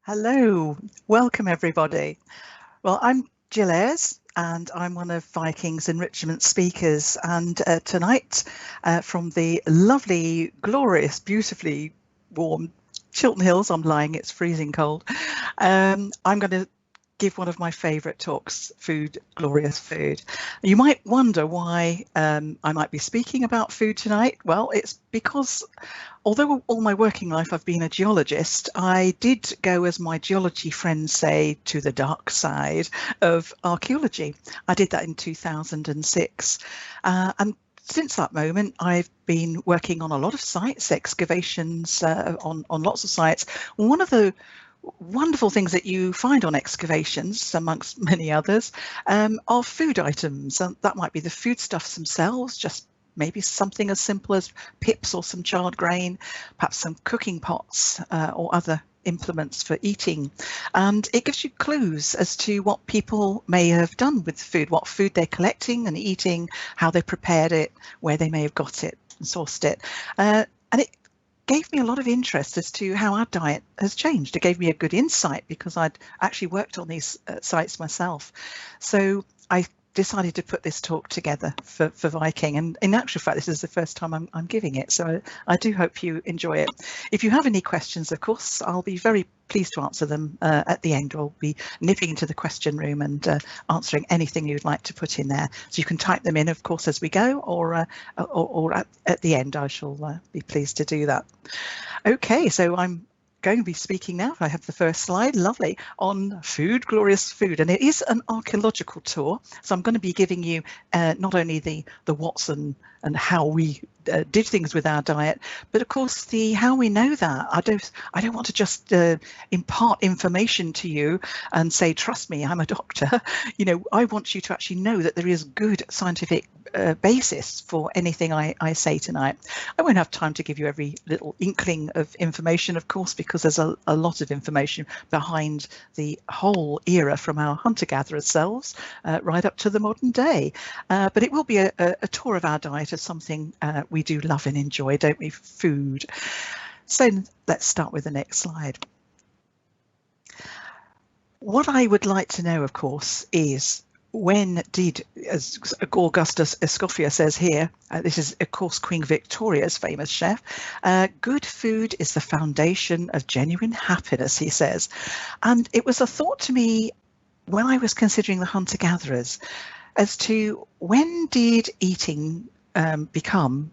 Hello, welcome everybody. Well, I'm Jill Ayers and I'm one of Viking's enrichment speakers. And tonight, from the lovely, glorious, beautifully warm Chiltern Hills, I'm lying, it's freezing cold. I'm going to give one of my favourite talks, food, glorious food. You might wonder why I might be speaking about food tonight. Well, it's because although all my working life I've been a geologist, I did go, as my geology friends say, to the dark side of archaeology. I did that in 2006. And since that moment, I've been working on a lot of sites, excavations on lots of sites. One of the wonderful things that you find on excavations, amongst many others, are food items. And that might be the foodstuffs themselves, just maybe something as simple as pips or some charred grain, perhaps some cooking pots or other implements for eating. And it gives you clues as to what people may have done with food, what food they're collecting and eating, how they prepared it, where they may have got it and sourced it. And it gave me a lot of interest as to how our diet has changed. It gave me a good insight because I'd actually worked on these sites myself. So I decided to put this talk together for Viking, and in actual fact this is the first time I'm giving it, so I do hope you enjoy it. If you have any questions, of course, I'll be very pleased to answer them at the end. I'll be nipping into the question room and answering anything you'd like to put in there, so you can type them in, of course, as we go, or at the end. I shall be pleased to do that. Okay, so I'm going to be speaking now. I have the first slide, lovely, on food, glorious food, and it is an archaeological tour. So I'm going to be giving you not only the what's and how we did things with our diet, but of course the how we know that. I don't want to just impart information to you and say, trust me, I'm a doctor. You know, I want you to actually know that there is good scientific basis for anything I say tonight. I won't have time to give you every little inkling of information, of course, because there's a lot of information behind the whole era from our hunter-gatherer selves right up to the modern day. But it will be a tour of our diet as something we do love and enjoy, don't we? Food. So let's start with the next slide. What I would like to know, of course, is when did, as Augustus Escoffier says here, this is of course Queen Victoria's famous chef, good food is the foundation of genuine happiness, he says. And it was a thought to me when I was considering the hunter-gatherers as to when did eating become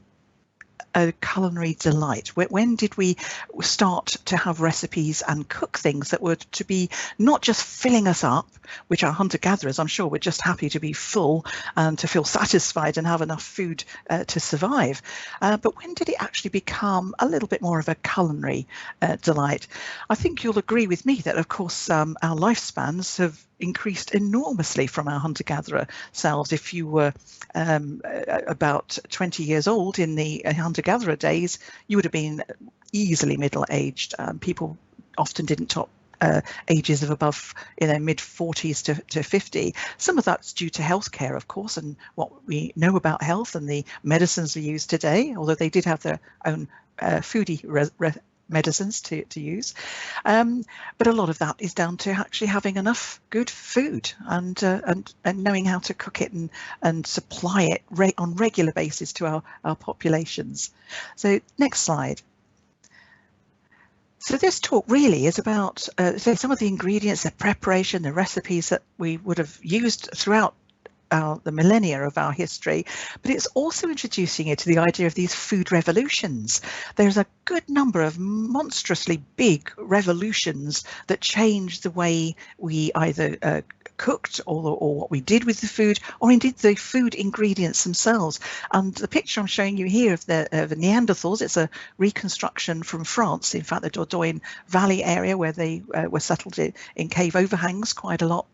a culinary delight? When did we start to have recipes and cook things that were to be not just filling us up, which our hunter-gatherers, I'm sure, were just happy to be full and to feel satisfied and have enough food to survive. But when did it actually become a little bit more of a culinary delight? I think you'll agree with me that, of course, our lifespans have increased enormously from our hunter-gatherer selves. If you were about 20 years old in the hunter-gatherer days, you would have been easily middle-aged. People often didn't top ages of above, mid 40s to 50. Some of that's due to healthcare, of course, and what we know about health and the medicines we use today, although they did have their own foodie medicines to use, but a lot of that is down to actually having enough good food and knowing how to cook it and supply it on regular basis to our populations. So next slide. So this talk really is about some of the ingredients, the preparation, the recipes that we would have used throughout the millennia of our history, but it's also introducing you to the idea of these food revolutions. There's a good number of monstrously big revolutions that changed the way we either cooked or what we did with the food, or indeed the food ingredients themselves. And the picture I'm showing you here of the Neanderthals, it's a reconstruction from France, in fact the Dordogne Valley area where they were settled in cave overhangs quite a lot,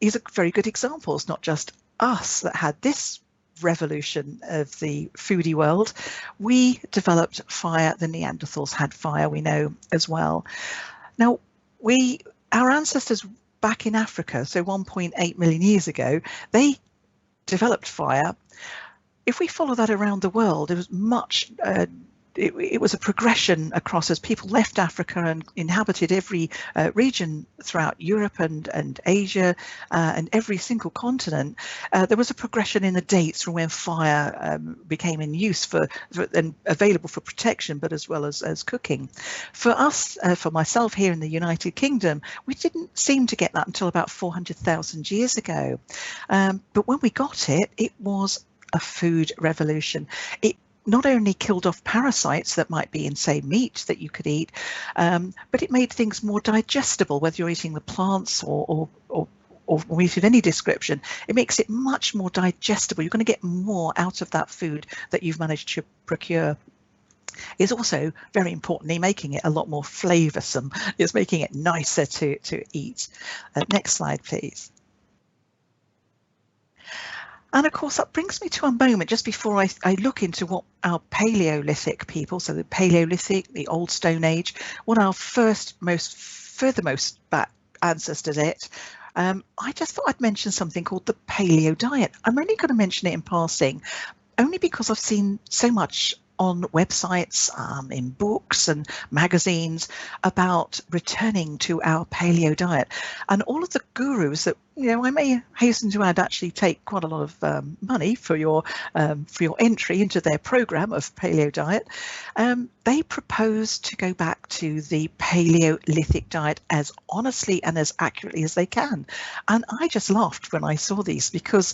is a very good example. It's not just us that had this revolution of the foodie world. We developed fire. The Neanderthals had fire, we know, as well. Now, our ancestors back in Africa, so 1.8 million years ago, they developed fire. If we follow that around the world, it was much it was a progression across as people left Africa and inhabited every region throughout Europe and Asia and every single continent. There was a progression in the dates from when fire became in use for and available for protection, but as well as cooking. For us, for myself here in the United Kingdom, we didn't seem to get that until about 400,000 years ago. But when we got it, it was a food revolution. It not only killed off parasites that might be in, say, meat that you could eat, but it made things more digestible, whether you're eating the plants or meat of any description. It makes it much more digestible. You're going to get more out of that food that you've managed to procure. It's also, very importantly, making it a lot more flavoursome. It's making it nicer to eat. Next slide, please. And of course, that brings me to a moment just before I look into what our Paleolithic people, so the Paleolithic, the Old Stone Age, what our furthermost back ancestors ate. I just thought I'd mention something called the paleo diet. I'm only going to mention it in passing, only because I've seen so much on websites, in books and magazines about returning to our paleo diet, and all of the gurus that, you know, I may hasten to add, actually take quite a lot of money for your entry into their program of paleo diet. They propose to go back to the Paleolithic diet as honestly and as accurately as they can, and I just laughed when I saw these, because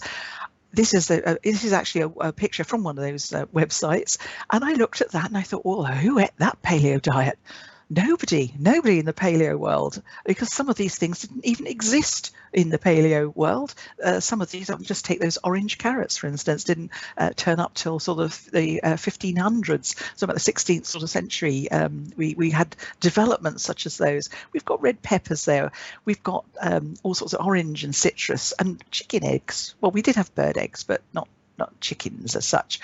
this is actually a picture from one of those websites, and I looked at that and I thought, well, who ate that paleo diet? Nobody in the paleo world, because some of these things didn't even exist in the paleo world. Some of these, I'll just take those orange carrots, for instance, didn't turn up till sort of the 1500s, so about the 16th sort of century. We had developments such as those. We've got red peppers there. We've got all sorts of orange and citrus and chicken eggs. Well, we did have bird eggs, but not chickens as such.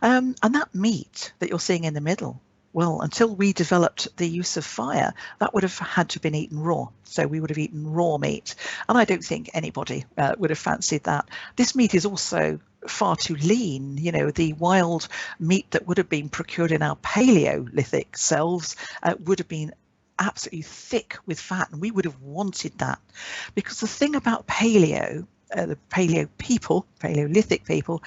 And that meat that you're seeing in the middle, well, until we developed the use of fire, that would have had to have been eaten raw. So we would have eaten raw meat. And I don't think anybody would have fancied that. This meat is also far too lean. You know, the wild meat that would have been procured in our Paleolithic selves would have been absolutely thick with fat. And we would have wanted that. Because the thing about paleo, the Paleolithic people,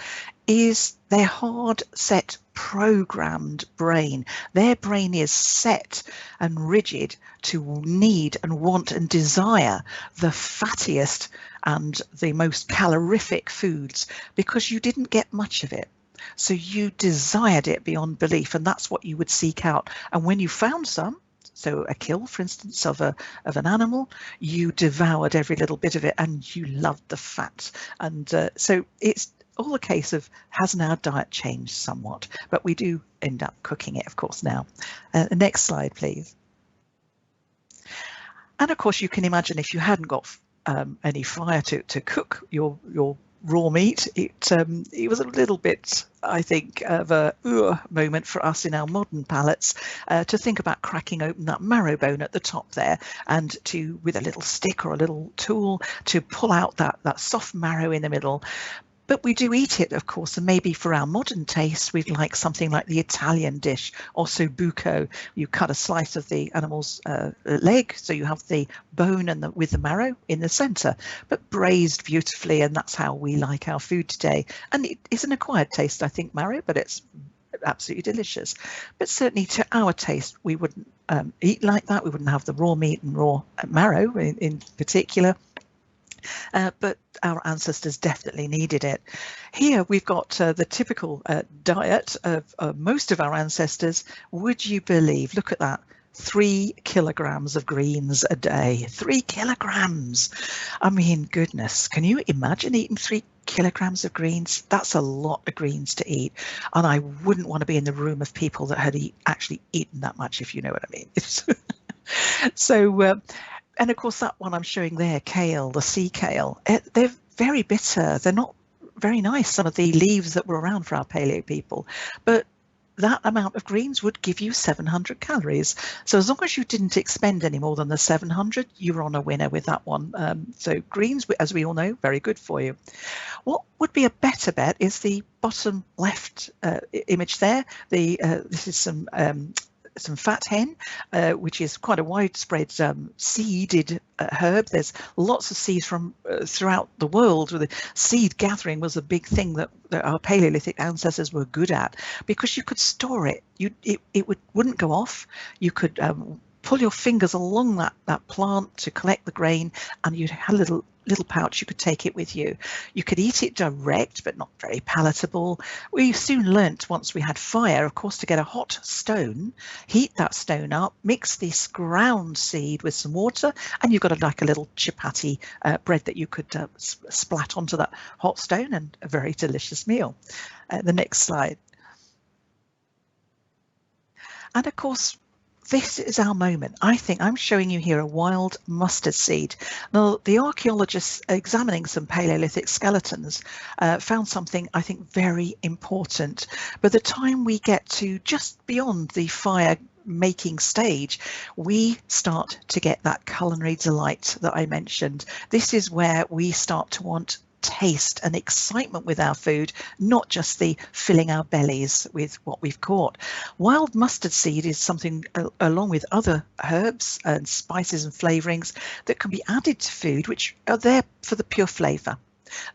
is their hard set programmed brain. Their brain is set and rigid to need and want and desire the fattiest and the most calorific foods, because you didn't get much of it. So you desired it beyond belief, and that's what you would seek out. And when you found some, so a kill, for instance, of an animal, you devoured every little bit of it, and you loved the fat. And so it's all a case of, has our diet changed somewhat? But we do end up cooking it, of course, now. Next slide, please. And of course, you can imagine if you hadn't got any fire to cook your raw meat, it was a little bit, I think, of a moment for us in our modern palates to think about cracking open that marrow bone at the top there, and to, with a little stick or a little tool, to pull out that soft marrow in the middle. But we do eat it, of course, and maybe for our modern taste, we'd like something like the Italian dish, osso buco. You cut a slice of the animal's leg, so you have the bone and with the marrow in the centre, but braised beautifully, and that's how we like our food today. And it is an acquired taste, I think, marrow, but it's absolutely delicious. But certainly to our taste, we wouldn't eat like that. We wouldn't have the raw meat and raw marrow in particular. But our ancestors definitely needed it. Here we've got the typical diet of most of our ancestors. Would you believe, look at that, 3 kilograms of greens a day. 3 kilograms. I mean, goodness, can you imagine eating 3 kilograms of greens? That's a lot of greens to eat. And I wouldn't want to be in the room of people that had actually eaten that much, if you know what I mean. So, and of course, that one I'm showing there, kale, the sea kale, they're very bitter. They're not very nice, some of the leaves that were around for our paleo people. But that amount of greens would give you 700 calories. So as long as you didn't expend any more than the 700, you were on a winner with that one. So greens, as we all know, very good for you. What would be a better bet is the bottom left image there. This is some fat hen, which is quite a widespread seeded herb. There's lots of seeds from throughout the world. The seed gathering was a big thing that our Paleolithic ancestors were good at, because you could store it. It wouldn't go off. You could pull your fingers along that plant to collect the grain, and you had a little pouch. You could take it with you. You could eat it direct, but not very palatable. We soon learnt, once we had fire, of course, to get a hot stone, heat that stone up, mix this ground seed with some water, and you've got like a little chapati bread that you could splat onto that hot stone, and a very delicious meal. The next slide. And of course, this is our moment. I think I'm showing you here a wild mustard seed. Now, the archaeologists examining some Paleolithic skeletons found something I think very important. By the time we get to just beyond the fire making stage, we start to get that culinary delight that I mentioned. This is where we start to want taste and excitement with our food, not just the filling our bellies with what we've caught. Wild mustard seed is something, along with other herbs and spices and flavourings, that can be added to food, which are there for the pure flavour.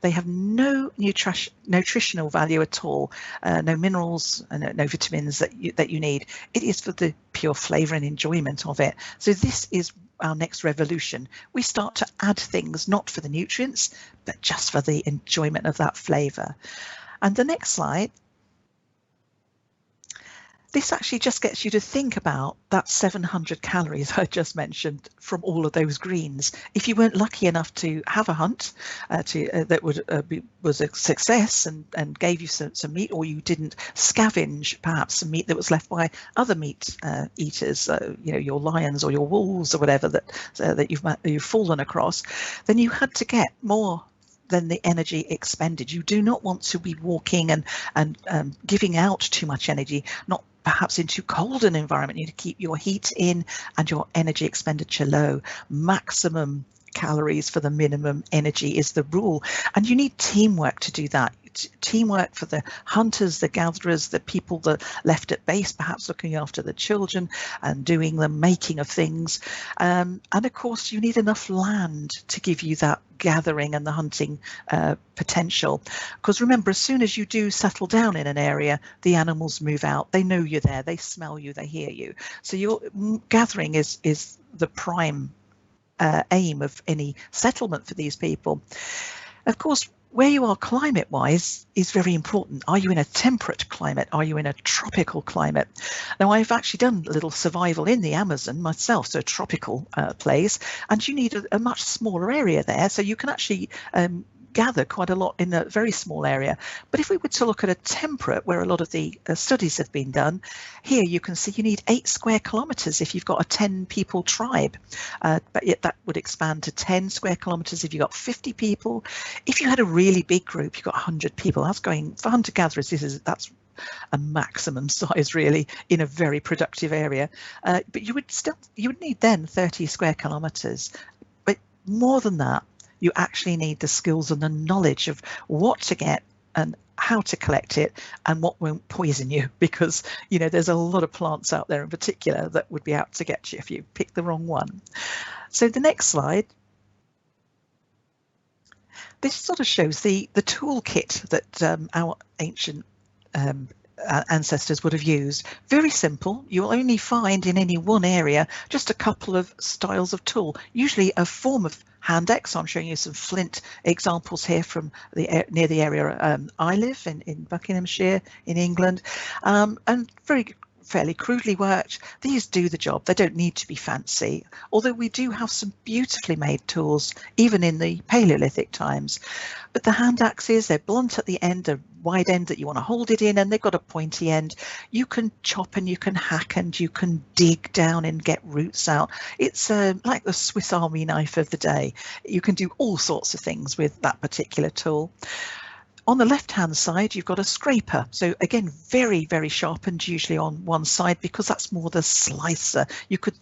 They have no nutritional value at all, no minerals and no vitamins that you need. It is for the pure flavour and enjoyment of it. So this is our next revolution. We start to add things not for the nutrients, but just for the enjoyment of that flavour. And the next slide. This actually just gets you to think about that 700 calories I just mentioned from all of those greens. If you weren't lucky enough to have a hunt that was a success and gave you some meat, or you didn't scavenge perhaps some meat that was left by other meat eaters, your lions or your wolves or whatever that you've fallen across, then you had to get more than the energy expended. You do not want to be walking and giving out too much energy, not perhaps in too cold an environment. You need to keep your heat in and your energy expenditure low. Maximum calories for the minimum energy is the rule, and you need teamwork to do that. Teamwork for the hunters, the gatherers, the people that left at base, perhaps looking after the children and doing the making of things. And of course, you need enough land to give you that gathering and the hunting potential. Because remember, as soon as you do settle down in an area, the animals move out. They know you're there. They smell you. They hear you. So your gathering is the prime aim of any settlement for these people. Of course, where you are climate-wise is very important. Are you in a temperate climate? Are you in a tropical climate? Now, I've actually done a little survival in the Amazon myself, so a tropical place, and you need a much smaller area there, so you can actually gather quite a lot in a very small area. But if we were to look at a temperate, where a lot of the studies have been done, here you can see you need 8 square kilometres if you've got a 10 people tribe, but yet that would expand to 10 square kilometres if you've got 50 people. If you had a really big group, you've got 100 people, that's going, for hunter-gatherers, that's a maximum size really in a very productive area. But you would need then 30 square kilometres. But more than that, you actually need the skills and the knowledge of what to get and how to collect it and what won't poison you, because there's a lot of plants out there in particular that would be out to get you if you pick the wrong one. So the next slide. This sort of shows the toolkit that our ancient ancestors would have used. Very simple. You'll only find in any one area just a couple of styles of tool, usually a form of hand axe. I'm showing you some flint examples here from near the area I live in Buckinghamshire in England, and fairly crudely worked. These do the job. They don't need to be fancy, although we do have some beautifully made tools even in the Paleolithic times. But the hand axes, they're blunt at the end, a wide end that you want to hold it in, and they've got a pointy end. You can chop and you can hack and you can dig down and get roots out. It's like the Swiss Army knife of the day. You can do all sorts of things with that particular tool. On the left-hand side, you've got a scraper. So again, very, very sharpened, usually on one side, because that's more the slicer. You could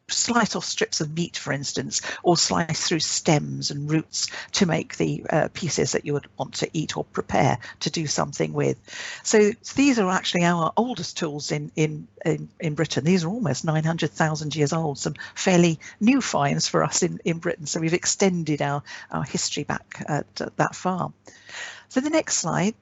slice off strips of meat, for instance, or slice through stems and roots to make the pieces that you would want to eat or prepare to do something with. So these are actually our oldest tools in Britain. These are almost 900,000 years old, some fairly new finds for us in Britain. So we've extended our history back that far. So the next slide.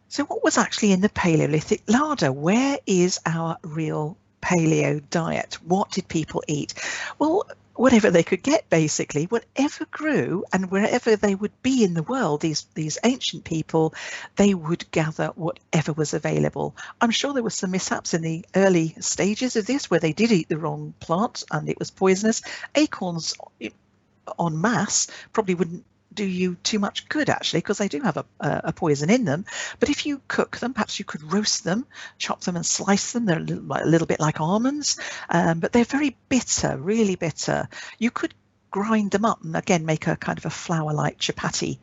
So what was actually in the Paleolithic larder? Where is our real paleo diet? What did people eat? Well, whatever they could get, basically, whatever grew, and wherever they would be in the world, these ancient people, they would gather whatever was available. I'm sure there were some mishaps in the early stages of this where they did eat the wrong plant and it was poisonous. Acorns en masse probably wouldn't do you too much good, actually, because they do have a poison in them. But if you cook them, perhaps you could roast them, chop them and slice them. They're a little bit like almonds, but they're very bitter, really bitter. You could grind them up and again make a kind of a flour-like chapati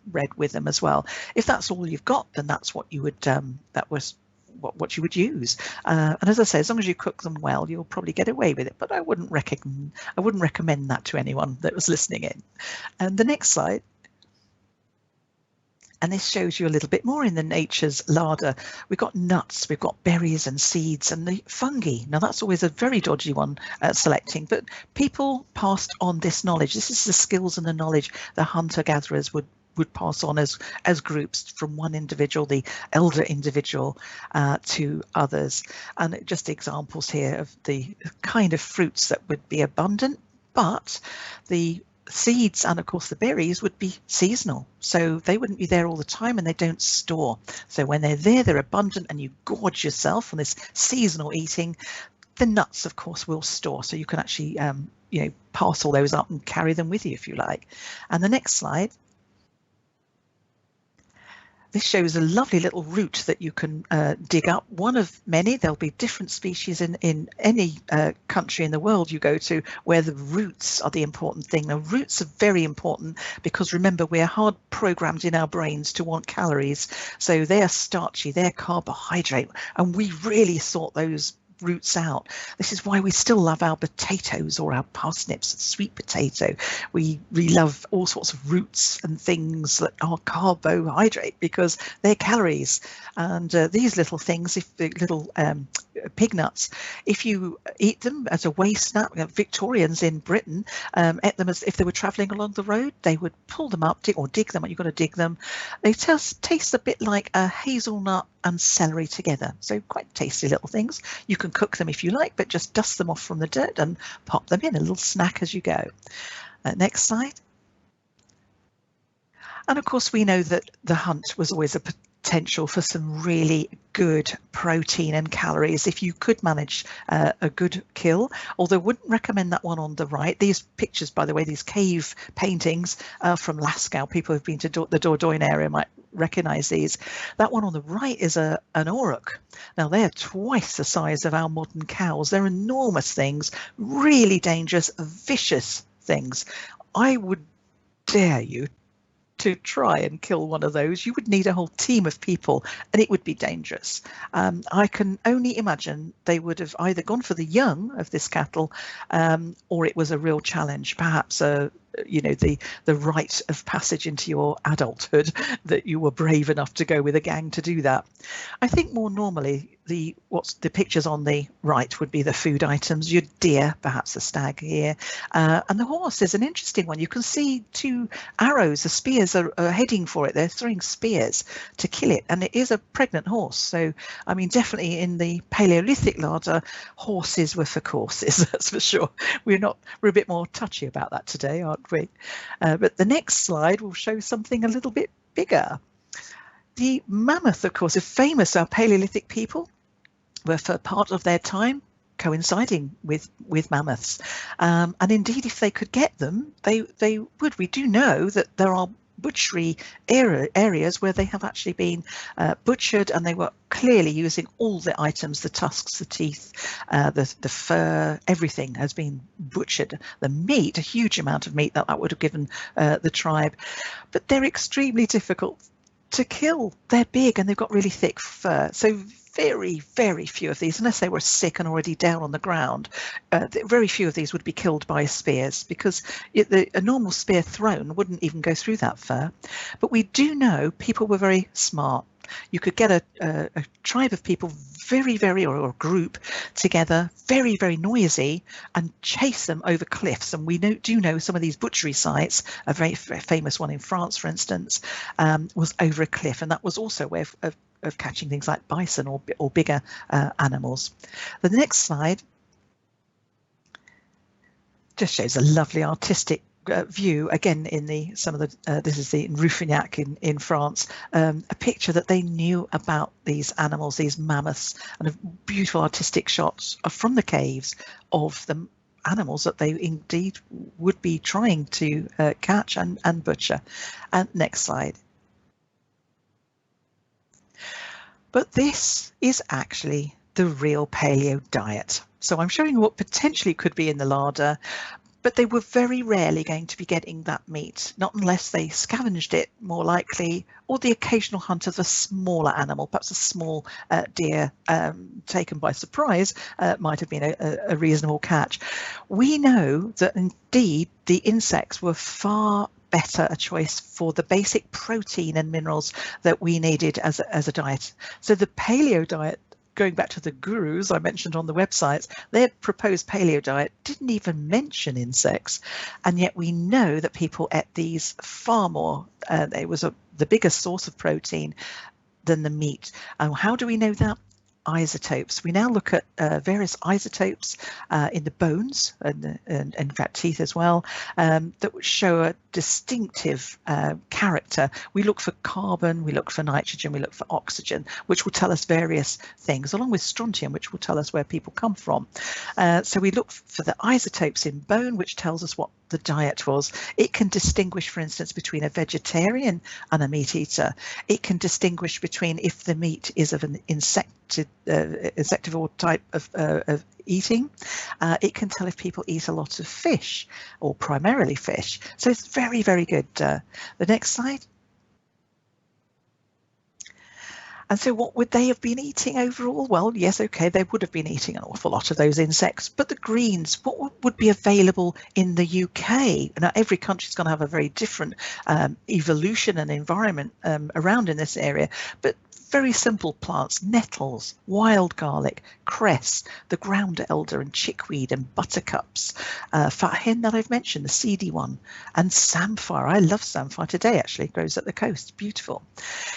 bread with them as well. If that's all you've got, then that's what you would what you would use. And as I say, as long as you cook them well, you'll probably get away with it. But I wouldn't recommend that to anyone that was listening in. And the next slide. And this shows you a little bit more in the nature's larder. We've got nuts, we've got berries and seeds and the fungi. Now that's always a very dodgy one selecting, but people passed on this knowledge. This is the skills and the knowledge the hunter-gatherers would pass on as groups from one individual, the elder individual, to others. And just examples here of the kind of fruits that would be abundant, but the seeds and of course the berries would be seasonal, so they wouldn't be there all the time and they don't store. So when they're there, they're abundant and you gorge yourself on this seasonal eating. The nuts, of course, will store, so you can actually pass all those up and carry them with you if you like. And the next slide. This shows a lovely little root that you can dig up, one of many. There'll be different species in any country in the world you go to where the roots are the important thing. Now, roots are very important because remember, we're hard programmed in our brains to want calories. So they're starchy, they're carbohydrate, and we really sort those roots out. This is why we still love our potatoes or our parsnips, sweet potato. We love all sorts of roots and things that are carbohydrate because they're calories. And these little things, if the little pig nuts, if you eat them as a waste nut, Victorians in Britain ate them as if they were travelling along the road. They would pull them up, dig them. You've got to dig them. They taste a bit like a hazelnut and celery together. So quite tasty little things. You can cook them if you like, but just dust them off from the dirt and pop them in, a little snack as you go. Next slide. And of course, we know that the hunt was always a potential for some really good protein and calories if you could manage a good kill, although I wouldn't recommend that one on the right. These pictures, by the way, these cave paintings from Lascaux, people who've been to the Dordogne area might recognize these. That one on the right is an auroch. Now they're twice the size of our modern cows. They're enormous things, really dangerous, vicious things. I would dare you to try and kill one of those. You would need a whole team of people and it would be dangerous. I can only imagine they would have either gone for the young of this cattle or it was a real challenge, perhaps the rite of passage into your adulthood that you were brave enough to go with a gang to do that. I think more normally the pictures on the right would be the food items, your deer, perhaps a stag here, and the horse is an interesting one. You can see two arrows, the spears are heading for it. They're throwing spears to kill it, and it is a pregnant horse. So I mean, definitely in the Paleolithic larder, horses were for courses, that's for sure. We're a bit more touchy about that today, aren't we? But the next slide will show something a little bit bigger. The mammoth, of course, is famous. Our Paleolithic people were for part of their time coinciding with mammoths, and indeed if they could get them, they would. We do know that there are butchery areas where they have actually been butchered, and they were clearly using all the items, the tusks, the teeth, the fur, everything has been butchered. The meat, a huge amount of meat that would have given the tribe, but they're extremely difficult to kill. They're big and they've got really thick fur, so very, very few of these, unless they were sick and already down on the ground, very few of these would be killed by spears, because a normal spear thrown wouldn't even go through that fur. But we do know people were very smart. You could get a tribe of people or a group together, very, very noisy, and chase them over cliffs. And we do know some of these butchery sites, a very famous one in France, for instance, was over a cliff. And that was also a way of catching things like bison or bigger animals. The next slide just shows a lovely artistic view, again in this is the Rouffignac in France, a picture that they knew about these animals, these mammoths, and beautiful artistic shots from the caves of the animals that they indeed would be trying to catch and butcher. And next slide. But this is actually the real paleo diet. So I'm showing what potentially could be in the larder, but they were very rarely going to be getting that meat, not unless they scavenged it, more likely, or the occasional hunt of a smaller animal, perhaps a small deer taken by surprise might have been a reasonable catch. We know that indeed the insects were far better a choice for the basic protein and minerals that we needed as a diet. So the paleo diet, going back to the gurus I mentioned on the websites, their proposed paleo diet didn't even mention insects, and yet we know that people ate these far more. It was the biggest source of protein than the meat. And how do we know that? Isotopes. We now look at various isotopes in the bones and in fact teeth as well, that show a distinctive character. We look for carbon, we look for nitrogen, we look for oxygen, which will tell us various things, along with strontium, which will tell us where people come from. So we look for the isotopes in bone, which tells us what the diet was. It can distinguish, for instance, between a vegetarian and a meat eater. It can distinguish between if the meat is of an insectivore type of eating. It can tell if people eat a lot of fish or primarily fish. So it's very, very good. The next slide. And so what would they have been eating overall? Well, yes, okay, they would have been eating an awful lot of those insects, but the greens, what would be available in the UK? Now, every country is going to have a very different evolution and environment around in this area, but very simple plants: nettles, wild garlic, cress, the ground elder and chickweed and buttercups, fat hen that I've mentioned, the seedy one, and samphire. I love samphire today, actually, it grows at the coast, beautiful.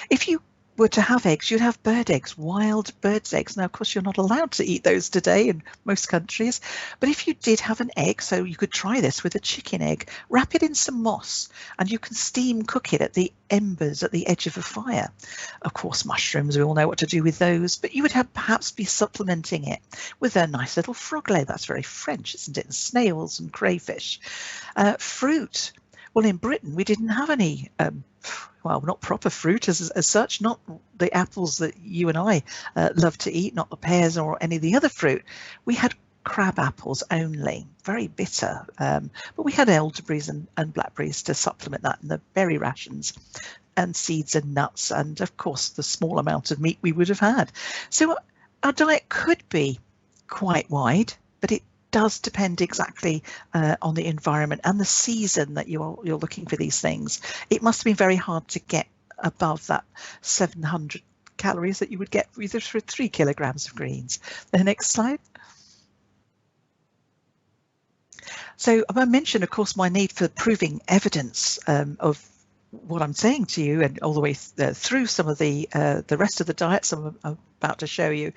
If you were to have eggs, you'd have bird eggs, wild birds' eggs. Now, of course, you're not allowed to eat those today in most countries, but if you did have an egg, so you could try this with a chicken egg, wrap it in some moss, and you can steam cook it at the embers at the edge of a fire. Of course, mushrooms, we all know what to do with those, but you would perhaps be supplementing it with a nice little frog leg. That's very French, isn't it? And snails and crayfish. Fruit. Well, in Britain, we didn't have any, well, not proper fruit as such, not the apples that you and I love to eat, not the pears or any of the other fruit. We had crab apples only, very bitter, but we had elderberries and blackberries to supplement that in the berry rations, and seeds and nuts, and of course the small amount of meat we would have had. So our diet could be quite wide, but it does depend exactly on the environment and the season that you're looking for these things. It must have been very hard to get above that 700 calories that you would get either for 3 kilograms of greens. The next slide. So I mentioned, of course, my need for proving evidence of what I'm saying to you, and all the way through some of the rest of the diets I'm about to show you.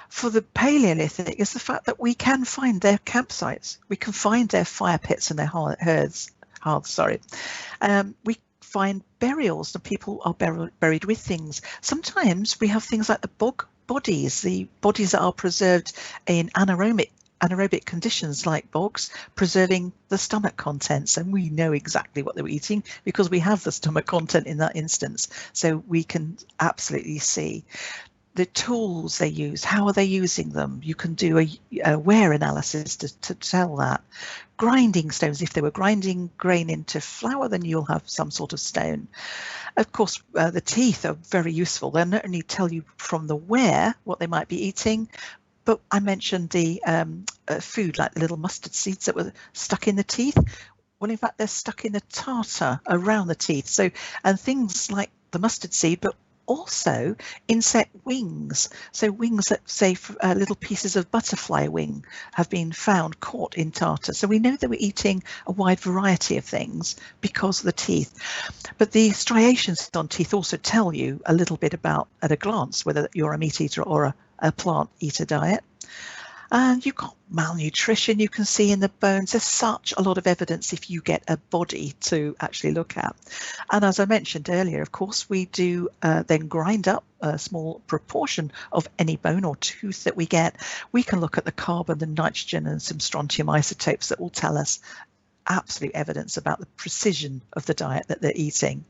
For the Paleolithic is the fact that we can find their campsites, we can find their fire pits and their hearths. We find burials, and people are buried with things. Sometimes we have things like the bog bodies, the bodies that are preserved in anaerobic anaerobic conditions like bogs, preserving the stomach contents. And we know exactly what they were eating because we have the stomach content in that instance. So we can absolutely see the tools they use. How are they using them? You can do a wear analysis to tell that. Grinding stones, if they were grinding grain into flour, then you'll have some sort of stone. Of course, the teeth are very useful. They'll not only tell you from the wear what they might be eating, but I mentioned the food, like the little mustard seeds that were stuck in the teeth. Well, in fact, they're stuck in the tartar around the teeth. So, and things like the mustard seed, but also insect wings. So wings that, say, little pieces of butterfly wing have been found caught in tartar. So we know that we're eating a wide variety of things because of the teeth. But the striations on teeth also tell you a little bit about, at a glance, whether you're a meat eater or a plant eater diet. And you've got malnutrition, you can see in the bones. There's such a lot of evidence if you get a body to actually look at. And as I mentioned earlier, of course, we do then grind up a small proportion of any bone or tooth that we get. We can look at the carbon, the nitrogen, and some strontium isotopes that will tell us absolute evidence about the precision of the diet that they're eating.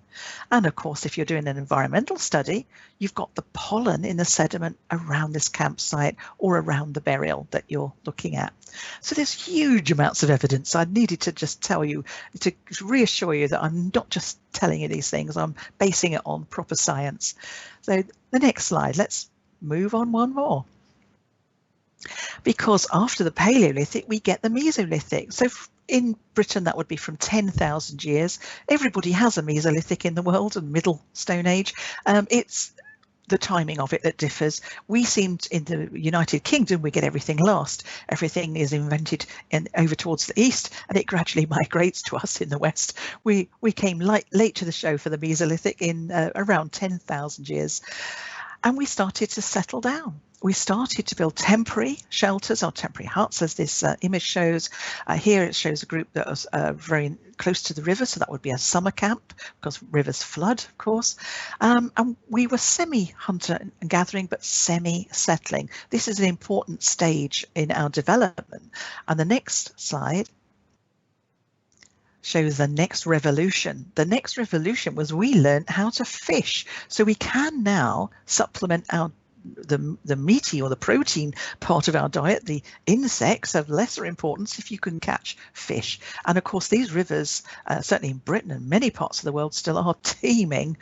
And of course, if you're doing an environmental study, you've got the pollen in the sediment around this campsite or around the burial that you're looking at. So there's huge amounts of evidence. I needed to just tell you, to reassure you that I'm not just telling you these things, I'm basing it on proper science. So the next slide, let's move on one more. Because after the Paleolithic, we get the Mesolithic. So in Britain, that would be from 10,000 years. Everybody has a Mesolithic in the world, and Middle Stone Age. It's the timing of it that differs. We seem in the United Kingdom, we get everything last. Everything is invented over towards the east, and it gradually migrates to us in the west. We came late to the show for the Mesolithic in around 10,000 years, and we started to settle down. We started to build temporary shelters, or temporary huts, as this image shows. Here it shows a group that was very close to the river, so that would be a summer camp, because rivers flood, of course. And we were semi-hunter and gathering, but semi-settling. This is an important stage in our development. And the next slide shows the next revolution. The next revolution was we learned how to fish. So we can now supplement the meaty or the protein part of our diet. The insects have lesser importance if you can catch fish. And of course, these rivers, certainly in Britain and many parts of the world, still are teeming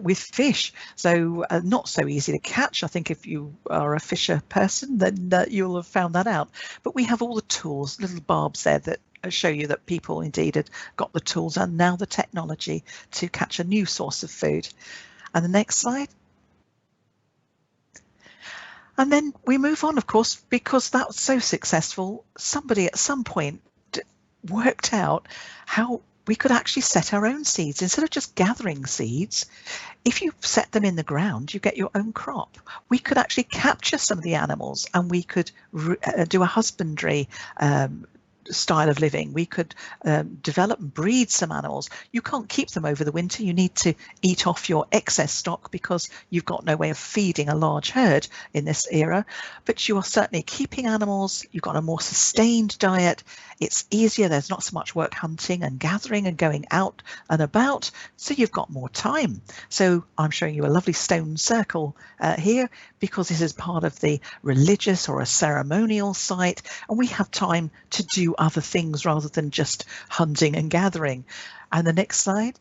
with fish. So not so easy to catch. I think if you are a fisher person, then you'll have found that out. But we have all the tools, little barbs there that show you that people indeed had got the tools and now the technology to catch a new source of food. And the next slide. And then we move on, of course, because that was so successful. Somebody at some point worked out how we could actually set our own seeds. Instead of just gathering seeds, if you set them in the ground, you get your own crop. We could actually capture some of the animals, and we could do a husbandry style of living. We could develop and breed some animals. You can't keep them over the winter. You need to eat off your excess stock because you've got no way of feeding a large herd in this era. But you are certainly keeping animals. You've got a more sustained diet. It's easier. There's not so much work hunting and gathering and going out and about. So you've got more time. So I'm showing you a lovely stone circle here because this is part of the religious or a ceremonial site. And we have time to do other things rather than just hunting and gathering. And the next slide.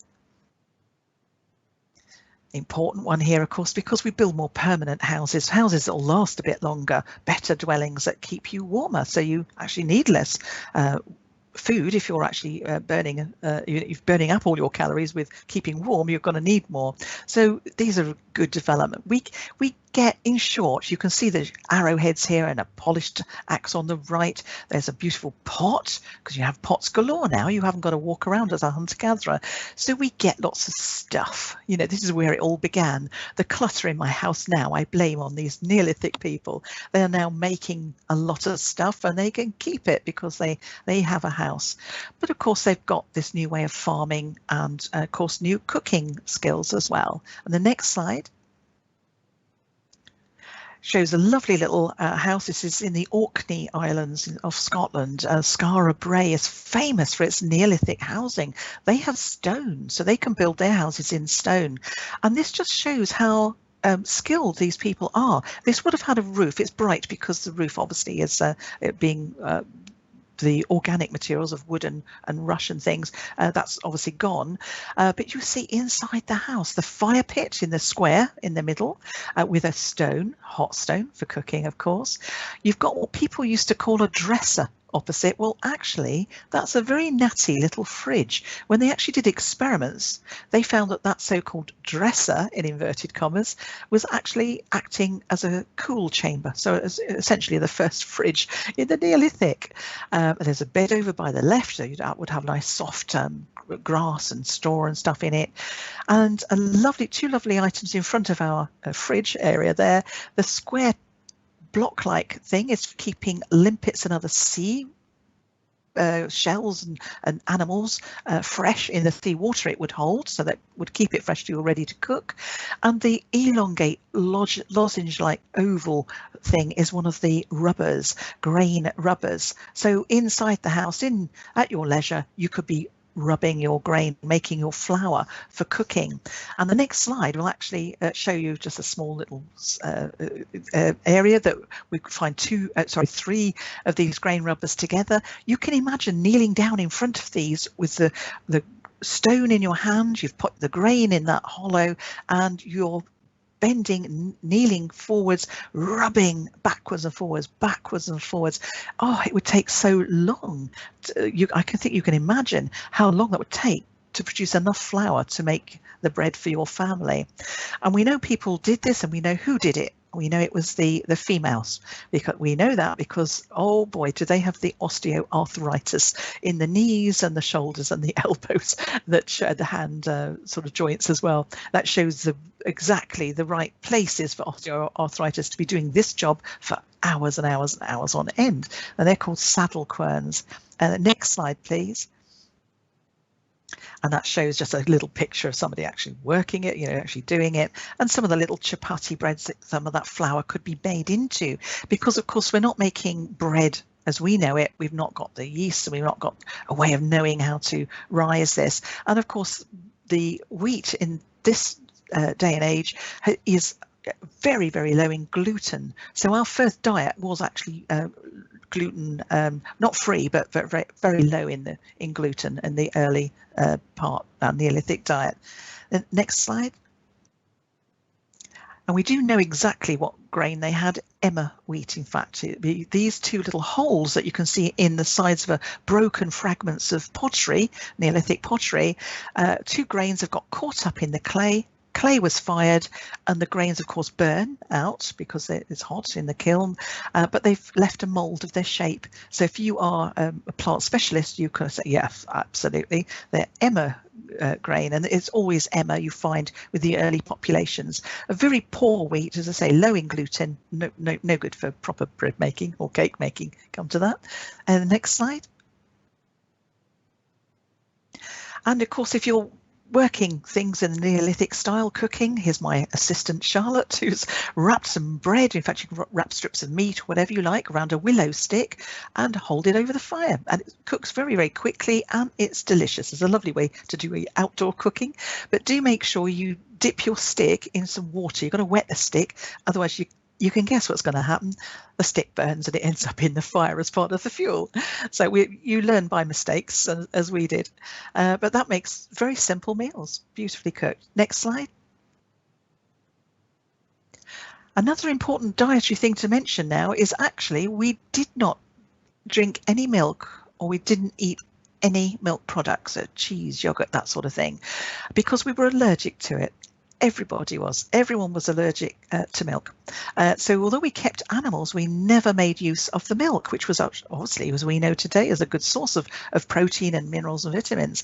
Important one here, of course, because we build more permanent houses that will last a bit longer, better dwellings that keep you warmer, so you actually need less food. If you're actually burning up all your calories with keeping warm, you're going to need more. So these are good development. We get, in short, you can see the arrowheads here and a polished axe on the right. There's a beautiful pot, because you have pots galore now. You haven't got to walk around as a hunter-gatherer. So we get lots of stuff. You know, this is where it all began. The clutter in my house now, I blame on these Neolithic people. They are now making a lot of stuff, and they can keep it because they have a house. But of course, they've got this new way of farming and, of course, new cooking skills as well. And the next slide shows a lovely little house. This is in the Orkney Islands of Scotland. Skara Brae is famous for its Neolithic housing. They have stone, so they can build their houses in stone. And this just shows how skilled these people are. This would have had a roof. It's bright because the roof obviously is it being the organic materials of wood and rush and things, that's obviously gone. But you see inside the house, the fire pit in the square in the middle with a stone, hot stone for cooking, of course. You've got what people used to call a dresser opposite. Well, actually, that's a very natty little fridge. When they actually did experiments, they found that that so-called dresser, in inverted commas, was actually acting as a cool chamber. So it was essentially the first fridge in the Neolithic. There's a bed over by the left, so that would have nice soft grass and straw and stuff in it. And two lovely items in front of our fridge area there. The square block-like thing is for keeping limpets and other sea shells and animals fresh in the sea water it would hold, so that would keep it fresh till you're ready to cook. And the elongate lozenge-like oval thing is one of the rubbers, grain rubbers. So inside the house, at your leisure, you could be rubbing your grain, making your flour for cooking. And the next slide will actually show you just a small little area that we could find three of these grain rubbers together. You can imagine kneeling down in front of these with the stone in your hand. You've put the grain in that hollow and you're bending, kneeling forwards, rubbing backwards and forwards, backwards and forwards. Oh, it would take so long. I can think you can imagine how long that would take to produce enough flour to make the bread for your family. And we know people did this, and we know who did it. We know it was the females, because we know that because, oh boy, do they have the osteoarthritis in the knees and the shoulders and the elbows, that show the hand sort of joints as well. That shows exactly the right places for osteoarthritis to be doing this job for hours and hours and hours on end. And they're called saddle querns. Next slide, please. And that shows just a little picture of somebody actually working it, actually doing it, and some of the little chapati breads that some of that flour could be made into, because of course we're not making bread as we know it. We've not got the yeast, and we've not got a way of knowing how to rise this. And of course the wheat in this day and age is very, very low in gluten. So our first diet was actually gluten, not free, but very, very low in gluten in the early part, our Neolithic diet. The next slide. And we do know exactly what grain they had, emmer wheat. In fact, these two little holes that you can see in the sides of broken fragments of pottery, Neolithic pottery, two grains have got caught up in the clay. Clay was fired, and the grains, of course, burn out because it's hot in the kiln, but they've left a mould of their shape. So if you are a plant specialist, you can say, yes, absolutely, they're emmer grain, and it's always emmer you find with the early populations. A very poor wheat, as I say, low in gluten, no good for proper bread making or cake making. Come to that. And the next slide. And of course, if you're working things in the Neolithic style cooking, here's my assistant Charlotte, who's wrapped some bread. In fact, you can wrap strips of meat, whatever you like, around a willow stick and hold it over the fire, and it cooks very, very quickly, and it's delicious. It's a lovely way to do outdoor cooking, but do make sure you dip your stick in some water. You've got to wet the stick, otherwise you can guess what's going to happen. The stick burns and it ends up in the fire as part of the fuel. So you learn by mistakes, as we did. But that makes very simple meals, beautifully cooked. Next slide. Another important dietary thing to mention now is actually we did not drink any milk, or we didn't eat any milk products, cheese, yogurt, that sort of thing, because we were allergic to it. Everyone was allergic to milk. So although we kept animals, we never made use of the milk, which was obviously, as we know today, is a good source of protein and minerals and vitamins.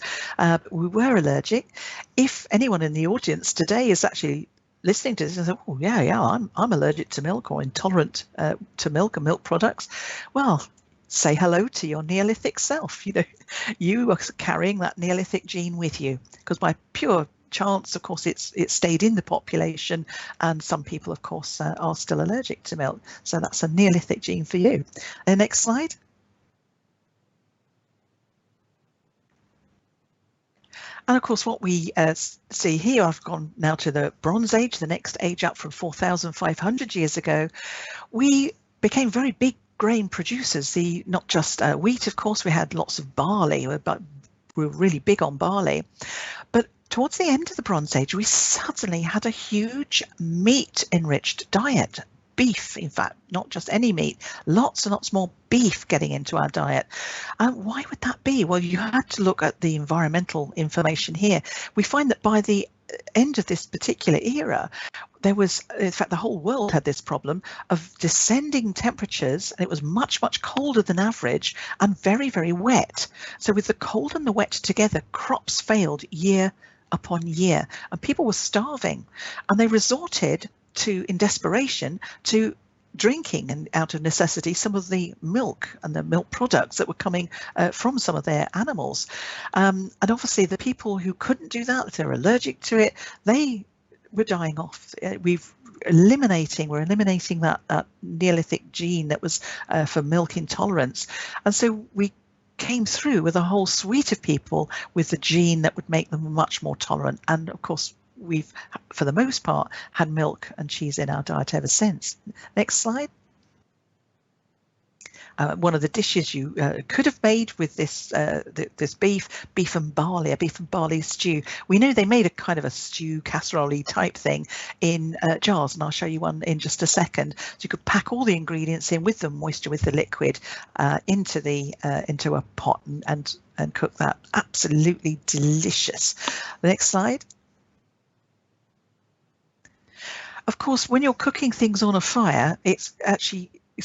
We were allergic. If anyone in the audience today is actually listening to this and say, oh yeah, I'm allergic to milk or intolerant to milk and milk products, well, say hello to your Neolithic self. You are carrying that Neolithic gene with you, because by pure chance, of course, it stayed in the population, and some people, of course, are still allergic to milk. So that's a Neolithic gene for you. Next slide. And of course, what we see here, I've gone now to the Bronze Age, the next age up from 4,500 years ago. We became very big grain producers. Not just wheat, of course, we had lots of barley, but we were really big on barley. But towards the end of the Bronze Age, we suddenly had a huge meat-enriched diet. Beef, in fact, not just any meat, lots and lots more beef getting into our diet. Why would that be? Well, you had to look at the environmental information here. We find that by the end of this particular era, there was, in fact, the whole world had this problem of descending temperatures, and it was much, much colder than average and very, very wet. So with the cold and the wet together, crops failed year upon year, and people were starving, and they resorted to, in desperation, to drinking, and out of necessity, some of the milk and the milk products that were coming from some of their animals. And obviously the people who couldn't do that, if they're allergic to it, they were dying off. We're eliminating that Neolithic gene that was for milk intolerance. And so we came through with a whole suite of people with the gene that would make them much more tolerant. And of course, we've, for the most part, had milk and cheese in our diet ever since. Next slide. One of the dishes you could have made with this this beef and barley, a beef and barley stew. We know they made a kind of a stew casserole type thing in jars, and I'll show you one in just a second. So you could pack all the ingredients in with the moisture, with the liquid, into a pot and cook that. Absolutely delicious. The next slide. Of course, when you're cooking things on a fire, it's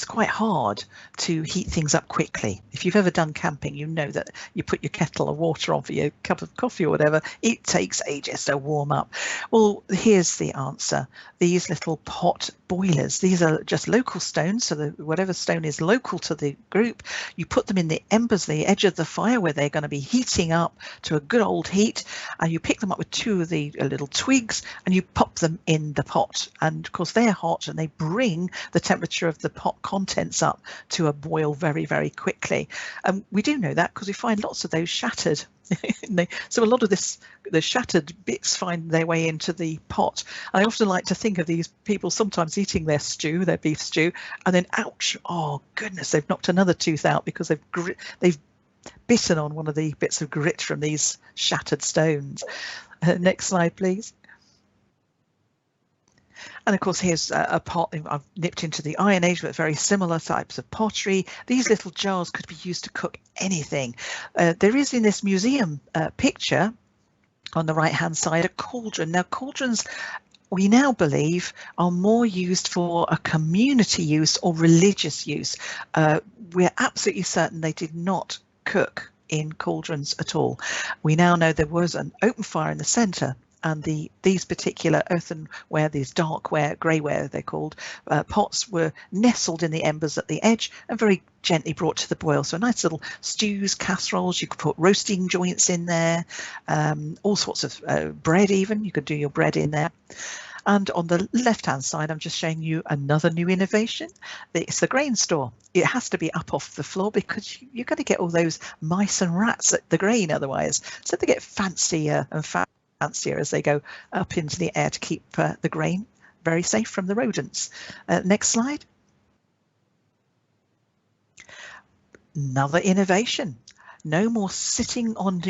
quite hard to heat things up quickly. If you've ever done camping, you know that you put your kettle of water on for your cup of coffee or whatever, it takes ages to warm up. Well, here's the answer. These little pot boilers, these are just local stones, so whatever stone is local to the group, you put them in the embers, the edge of the fire where they're going to be heating up to a good old heat, and you pick them up with two of the little twigs and you pop them in the pot. And of course they're hot and they bring the temperature of the pot contents up to a boil very, very quickly. We do know that because we find lots of those shattered. So a lot of the shattered bits find their way into the pot. I often like to think of these people sometimes eating their stew, their beef stew, and then ouch, oh goodness, they've knocked another tooth out because they've bitten on one of the bits of grit from these shattered stones. Next slide, please. And of course, here's a pot. I've nipped into the Iron Age, but very similar types of pottery. These little jars could be used to cook anything. There is in this museum picture on the right hand side a cauldron. Now, cauldrons, we now believe, are more used for a community use or religious use. We're absolutely certain they did not cook in cauldrons at all. We now know there was an open fire in the centre, and these particular earthenware, these darkware, greyware they're called, pots were nestled in the embers at the edge and very gently brought to the boil. So nice little stews, casseroles, you could put roasting joints in there, all sorts of bread even, you could do your bread in there. And on the left-hand side, I'm just showing you another new innovation. It's the grain store. It has to be up off the floor because you're going to get all those mice and rats at the grain otherwise. So they get fancier and fancier as they go up into the air to keep the grain very safe from the rodents. Next slide. Another innovation. No more sitting on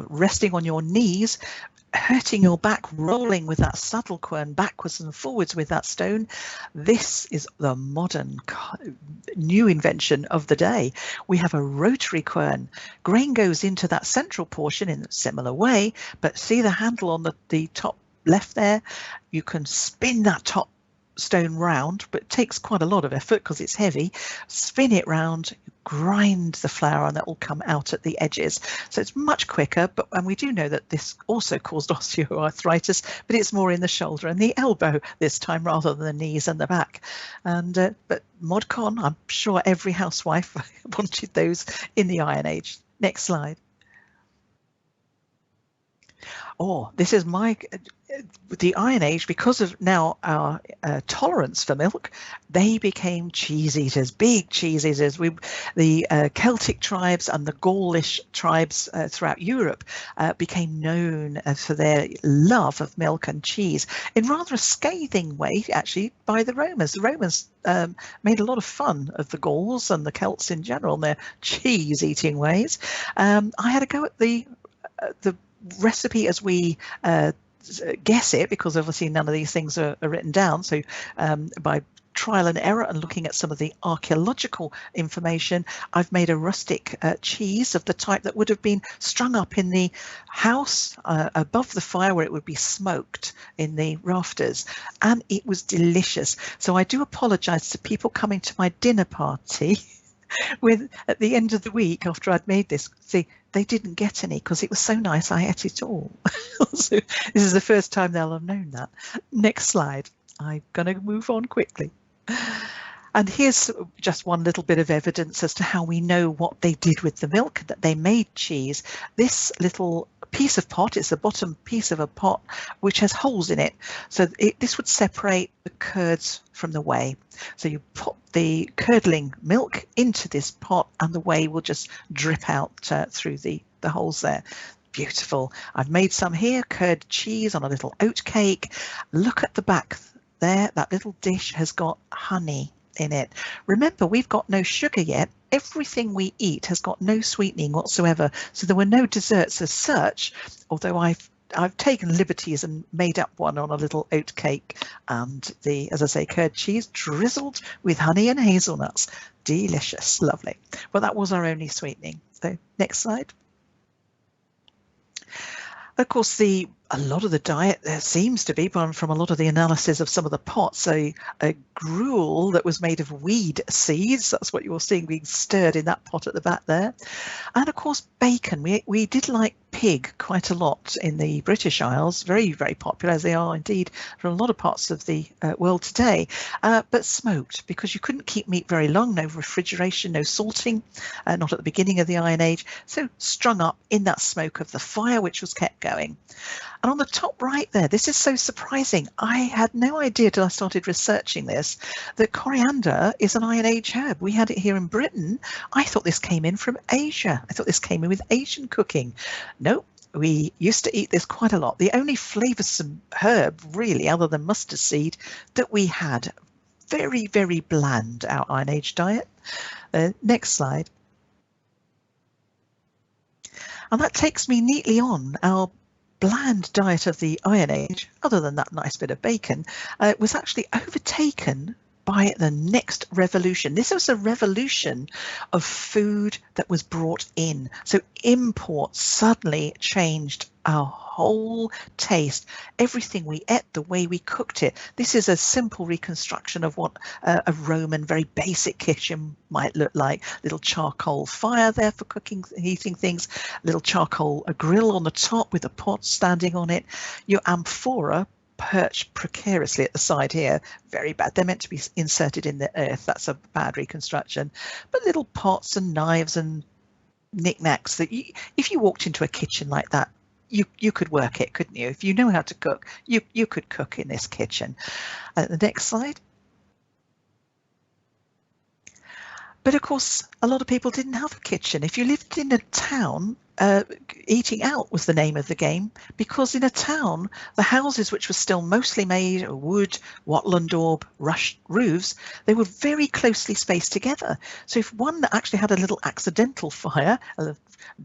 resting on your knees, hurting your back, rolling with that saddle quern backwards and forwards with that stone. This is the modern new invention of the day. We have a rotary quern. Grain goes into that central portion in a similar way, but see the handle on the top left there? You can spin that top stone round, but it takes quite a lot of effort because it's heavy. Spin it round, grind the flour, and that will come out at the edges. So it's much quicker, and we do know that this also caused osteoarthritis, but it's more in the shoulder and the elbow this time rather than the knees and the back. And but ModCon, I'm sure every housewife wanted those in the Iron Age. Next slide. Oh, this is my the Iron Age. Because of now our tolerance for milk, they became cheese eaters, big cheese eaters. The Celtic tribes and the Gaulish tribes throughout Europe became known for their love of milk and cheese in rather a scathing way, actually, by the Romans. The Romans made a lot of fun of the Gauls and the Celts in general and their cheese eating ways. I had a go at the recipe as we guess it, because obviously none of these things are written down. So by trial and error and looking at some of the archaeological information, I've made a rustic cheese of the type that would have been strung up in the house above the fire where it would be smoked in the rafters, and it was delicious. So I do apologize to people coming to my dinner party with at the end of the week after I'd made this. See, they didn't get any because it was so nice I ate it all. So this is the first time they'll have known that. Next slide. I'm going to move on quickly. And here's just one little bit of evidence as to how we know what they did with the milk, that they made cheese. This little piece of pot, it's the bottom piece of a pot which has holes in it. So this would separate the curds from the whey. So you put the curdling milk into this pot and the whey will just drip out through the holes there. Beautiful. I've made some here, curd cheese on a little oat cake. Look at the back there, that little dish has got honey in it. Remember, we've got no sugar yet. Everything we eat has got no sweetening whatsoever. So there were no desserts as such, although I've taken liberties and made up one on a little oat cake and the, as I say, curd cheese drizzled with honey and hazelnuts. Delicious, lovely. Well, that was our only sweetening. So next slide. Of course, a lot of the diet there seems to be, from a lot of the analysis of some of the pots, a gruel that was made of weed seeds. That's what you're seeing being stirred in that pot at the back there. And of course, bacon. We did like pig quite a lot in the British Isles, very, very popular, as they are indeed from a lot of parts of the world today, but smoked, because you couldn't keep meat very long, no refrigeration, no salting, not at the beginning of the Iron Age, so strung up in that smoke of the fire, which was kept going. And on the top right there, this is so surprising. I had no idea till I started researching this, that coriander is an Iron Age herb. We had it here in Britain. I thought this came in from Asia. I thought this came in with Asian cooking. No, we used to eat this quite a lot. The only flavoursome herb, really, other than mustard seed, that we had. Very, very bland, our Iron Age diet. Next slide. And that takes me neatly on. Our bland diet of the Iron Age, other than that nice bit of bacon, was actually overtaken by the next revolution. This was a revolution of food that was brought in. So imports suddenly changed our whole taste, everything we ate, the way we cooked it. This is a simple reconstruction of what a Roman, very basic kitchen might look like. Little charcoal fire there for cooking, heating things, little charcoal, a grill on the top with a pot standing on it. Your amphora perched precariously at the side here, very bad. They're meant to be inserted in the earth. That's a bad reconstruction. But little pots and knives and knickknacks that if you walked into a kitchen like that, you could work it, couldn't you? If you know how to cook, you could cook in this kitchen. The next slide. But of course, a lot of people didn't have a kitchen. If you lived in a town, eating out was the name of the game, because in a town, the houses, which were still mostly made of wood, wattle and daub, rush roofs, they were very closely spaced together. So if one actually had a little accidental fire, a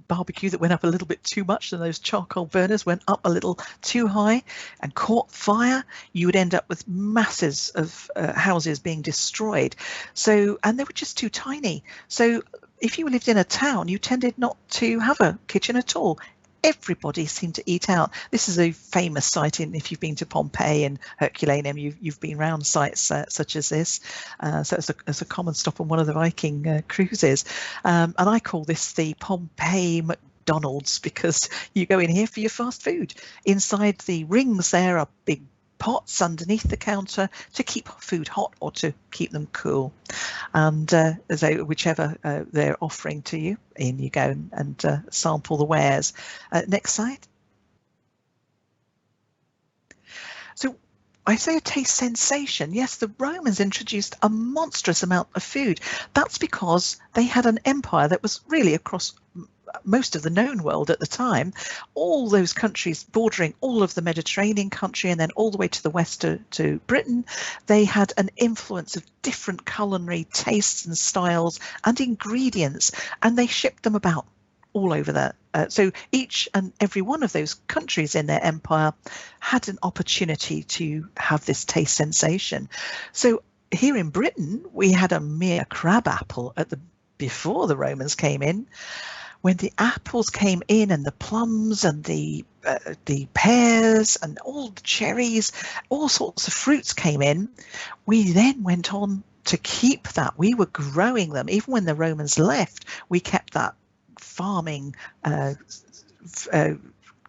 barbecue that went up a little bit too much, and those charcoal burners went up a little too high and caught fire, you would end up with masses of houses being destroyed. So, and they were just too tiny. So if you lived in a town, you tended not to have a kitchen at all. Everybody seemed to eat out. This is a famous site if you've been to Pompeii and Herculaneum, you've been around sites such as this. So it's a common stop on one of the Viking cruises. And I call this the Pompeii McDonald's, because you go in here for your fast food. Inside the rings there are big pots underneath the counter to keep food hot or to keep them cool, and so whichever they're offering to you, in you go and sample the wares. Next slide. So I say a taste sensation. Yes, the Romans introduced a monstrous amount of food. That's because they had an empire that was really across most of the known world at the time, all those countries bordering all of the Mediterranean country and then all the way to the west to Britain. They had an influence of different culinary tastes and styles and ingredients, and they shipped them about all over that. So each and every one of those countries in their empire had an opportunity to have this taste sensation. So here in Britain, we had a mere crab apple before the Romans came in. When the apples came in and the plums and the pears and all the cherries, all sorts of fruits came in, we then went on to keep that. We were growing them. Even when the Romans left, we kept that farming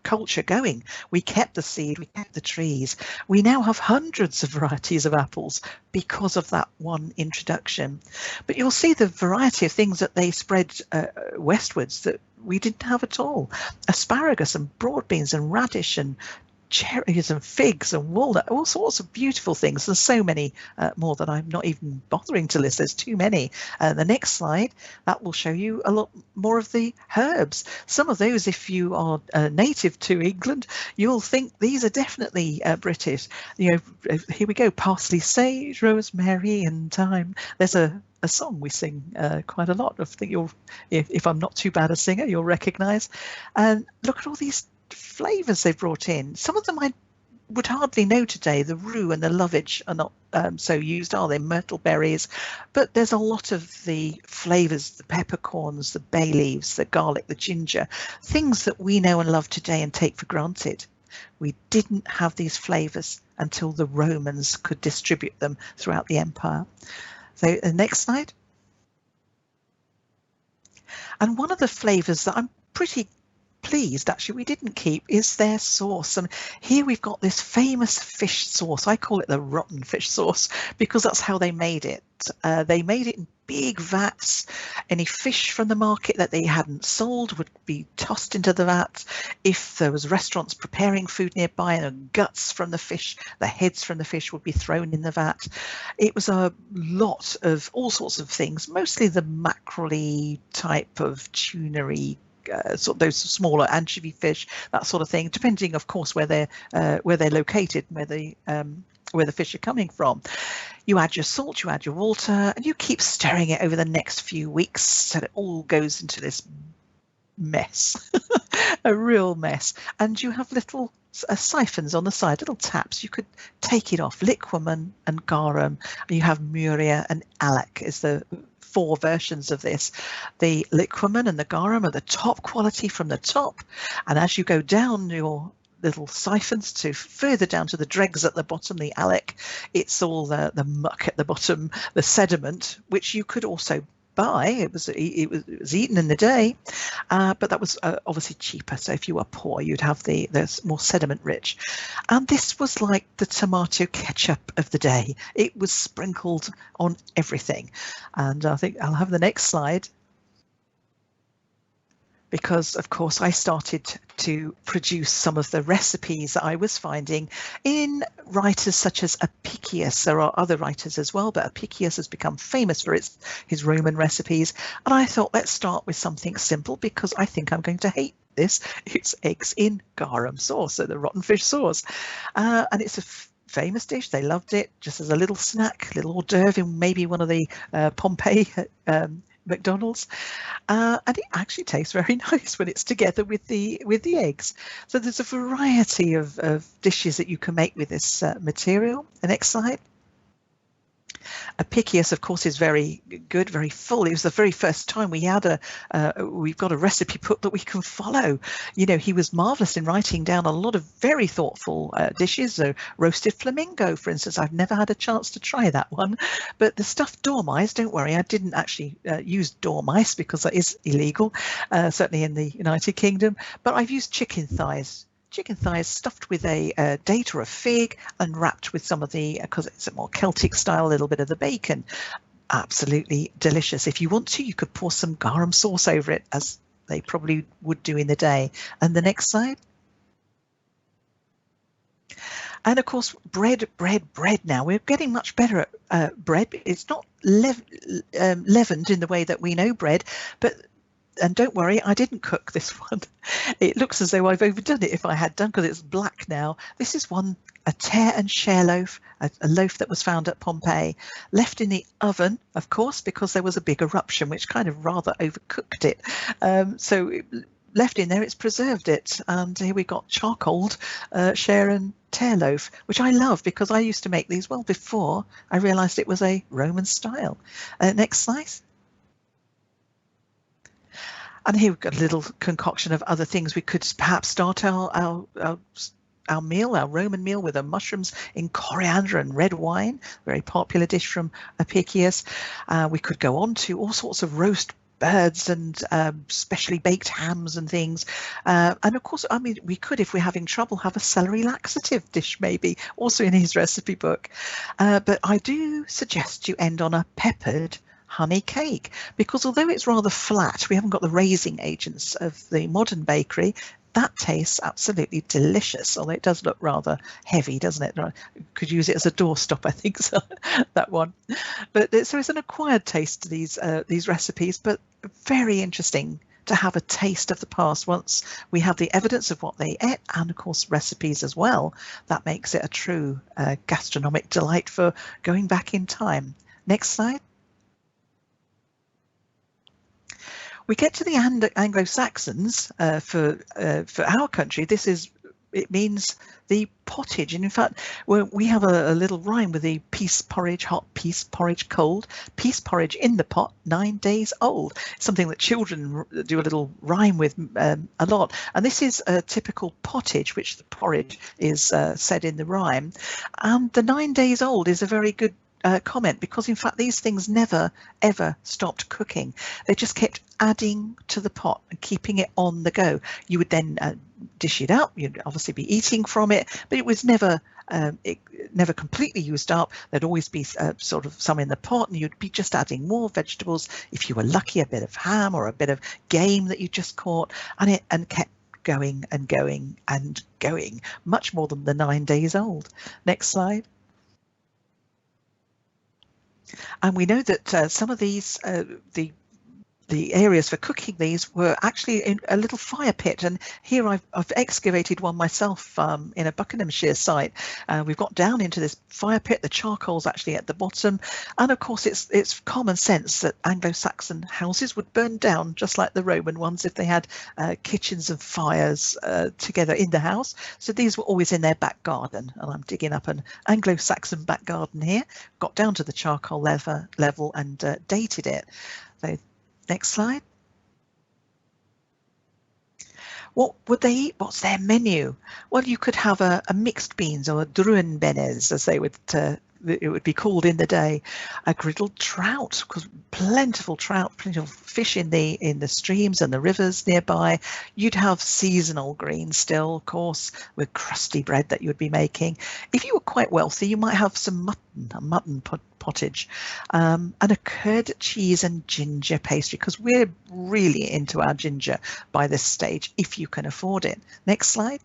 culture going. We kept the seed, we kept the trees. We now have hundreds of varieties of apples because of that one introduction. But you'll see the variety of things that they spread westwards that we didn't have at all. Asparagus and broad beans and radish and cherries and figs and walnut, all sorts of beautiful things. There's so many more that I'm not even bothering to list. There's too many. The next slide, that will show you a lot more of the herbs. Some of those, if you are native to England, you'll think these are definitely British. You know, here we go, parsley, sage, rosemary and thyme. There's a song we sing quite a lot. I think if I'm not too bad a singer, you'll recognise. And look at all these flavours they've brought in. Some of them I would hardly know today. The rue and the lovage are not so used, are they? Myrtle berries. But there's a lot of the flavours, the peppercorns, the bay leaves, the garlic, the ginger, things that we know and love today and take for granted. We didn't have these flavours until the Romans could distribute them throughout the empire. So the next slide. And one of the flavours that I'm pretty pleased actually we didn't keep is their sauce. And here we've got this famous fish sauce. I call it the rotten fish sauce because that's how they made it. They made it in big vats. Any fish from the market that they hadn't sold would be tossed into the vat. If there was restaurants preparing food nearby, and the guts from the fish, the heads from the fish would be thrown in the vat. It was a lot of all sorts of things, mostly the mackerel type of tunery, sort of those smaller anchovy fish, that sort of thing, depending, of course, where they're located, where the fish are coming from. You add your salt, you add your water, and you keep stirring it over the next few weeks so it all goes into this mess, a real mess. And you have little siphons on the side, little taps. You could take it off. Liquamen and garum. You have Muria and Alec is the 4 versions of this. The liquamen and the garum are the top quality from the top, and as you go down your little siphons to further down to the dregs at the bottom, the Alec, it's all the muck at the bottom, the sediment, which you could also buy. It was eaten in the day, but that was obviously cheaper. So if you were poor, you'd have the more sediment rich. And this was like the tomato ketchup of the day. It was sprinkled on everything. And I think I'll have the next slide, because of course I started to produce some of the recipes that I was finding in writers such as Apicius. There are other writers as well, but Apicius has become famous for his Roman recipes. And I thought, let's start with something simple, because I think I'm going to hate this. It's eggs in garum sauce, so the rotten fish sauce. And it's a famous dish. They loved it just as a little snack, little hors d'oeuvre in maybe one of the Pompeii McDonald's, and it actually tastes very nice when it's together with the eggs. So there's a variety of dishes that you can make with this material. The next slide. Apicius, of course, is very good, very full. It was the very first time we've got a recipe book that we can follow. You know, he was marvelous in writing down a lot of very thoughtful dishes. Roasted flamingo, for instance. I've never had a chance to try that one. But the stuffed dormice, don't worry, I didn't actually use dormice because that is illegal, certainly in the United Kingdom. But I've used chicken thighs. Chicken thighs stuffed with a date or a fig and wrapped with some of the, because it's a more Celtic style, a little bit of the bacon. Absolutely delicious. If you want to, you could pour some garum sauce over it, as they probably would do in the day. And the next slide. And of course, bread now. We're getting much better at bread. It's not leavened in the way that we know bread, but and don't worry, I didn't cook this one. It looks as though I've overdone it if I had done, because it's black now. This is a tear and share loaf, a loaf that was found at Pompeii, left in the oven, of course, because there was a big eruption, which kind of rather overcooked it. Left in there, it's preserved it. And here we got charcoaled share and tear loaf, which I love because I used to make these well before I realised it was a Roman style. Next slide. And here we've got a little concoction of other things. We could perhaps start our meal, our Roman meal, with mushrooms in coriander and red wine, very popular dish from Apicius. We could go on to all sorts of roast birds and specially baked hams and things. And of course, I mean, we could, if we're having trouble, have a celery laxative dish, maybe, also in his recipe book. But I do suggest you end on a peppered honey cake, because although it's rather flat, we haven't got the raising agents of the modern bakery. That tastes absolutely delicious, although it does look rather heavy, doesn't it? Could use it as a doorstop, I think, so that one. But so it's an acquired taste to these recipes, but very interesting to have a taste of the past once we have the evidence of what they ate, and of course recipes as well. That makes it a true gastronomic delight for going back in time. Next slide. We get to the Anglo-Saxons for our country. It means the pottage, and in fact, we have a little rhyme with the pease porridge hot, pease porridge cold, pease porridge in the pot, 9 days old. Something that children do a little rhyme with a lot. And this is a typical pottage, which the porridge is said in the rhyme. And the 9 days old is a very good comment, because in fact these things never ever stopped cooking. They just kept adding to the pot and keeping it on the go. You would then dish it up. You'd obviously be eating from it, but it was never completely used up. There'd always be sort of some in the pot, and you'd be just adding more vegetables, if you were lucky, a bit of ham or a bit of game that you just caught, and kept going and going and going, much more than the 9 days old. Next slide. And we know that some of these, the areas for cooking these were actually in a little fire pit. And here I've excavated one myself in a Buckinghamshire site. We've got down into this fire pit. The charcoal's actually at the bottom. And of course, it's common sense that Anglo-Saxon houses would burn down just like the Roman ones if they had kitchens and fires together in the house. So these were always in their back garden. And I'm digging up an Anglo-Saxon back garden here. Got down to the charcoal level and dated it. So, next slide. What would they eat? What's their menu? Well, you could have a mixed beans, or a druenbenes, as they would it would be called in the day. A griddled trout, because plentiful fish in the streams and the rivers nearby. You'd have seasonal greens still, of course, with crusty bread that you would be making. If you were quite wealthy, you might have some mutton pottage, and a curd, cheese and ginger pastry, because we're really into our ginger by this stage, if you can afford it. Next slide.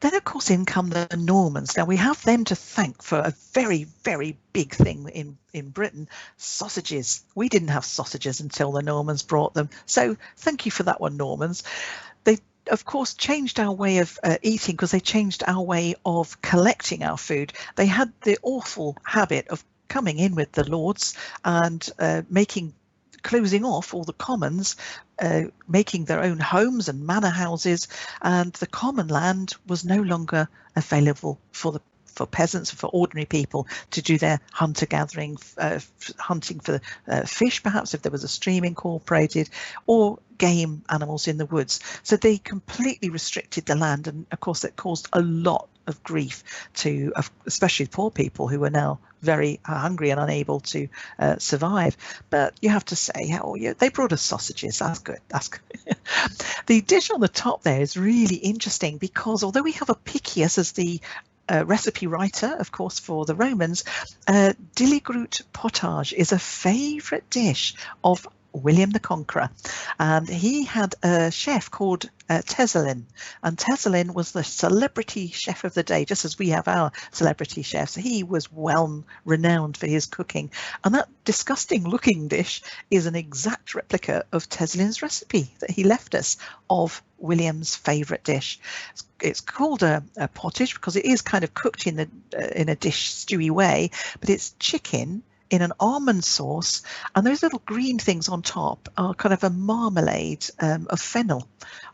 Then, of course, in come the Normans. Now, we have them to thank for a very, very big thing in Britain, sausages. We didn't have sausages until the Normans brought them. So thank you for that one, Normans. They, of course, changed our way of eating, because they changed our way of collecting our food. They had the awful habit of coming in with the lords and closing off all the commons, making their own homes and manor houses, and the common land was no longer available for peasants, for ordinary people to do their hunter-gathering, hunting for fish, perhaps if there was a stream incorporated, or game animals in the woods. So they completely restricted the land, and of course that caused a lot of grief to especially poor people who were now very hungry and unable to survive. But you have to say, oh yeah, they brought us sausages. That's good. That's good. The dish on the top there is really interesting, because although we have Apicius as the recipe writer, of course, for the Romans, diligroot pottage is a favourite dish of William the Conqueror. And he had a chef called Tezelin, and Tezelin was the celebrity chef of the day, just as we have our celebrity chefs. He was well renowned for his cooking, and that disgusting looking dish is an exact replica of Tezelin's recipe that he left us of William's favourite dish. It's called a pottage because it is kind of cooked in a dish stewy way, but it's chicken in an almond sauce, and those little green things on top are kind of a marmalade of fennel.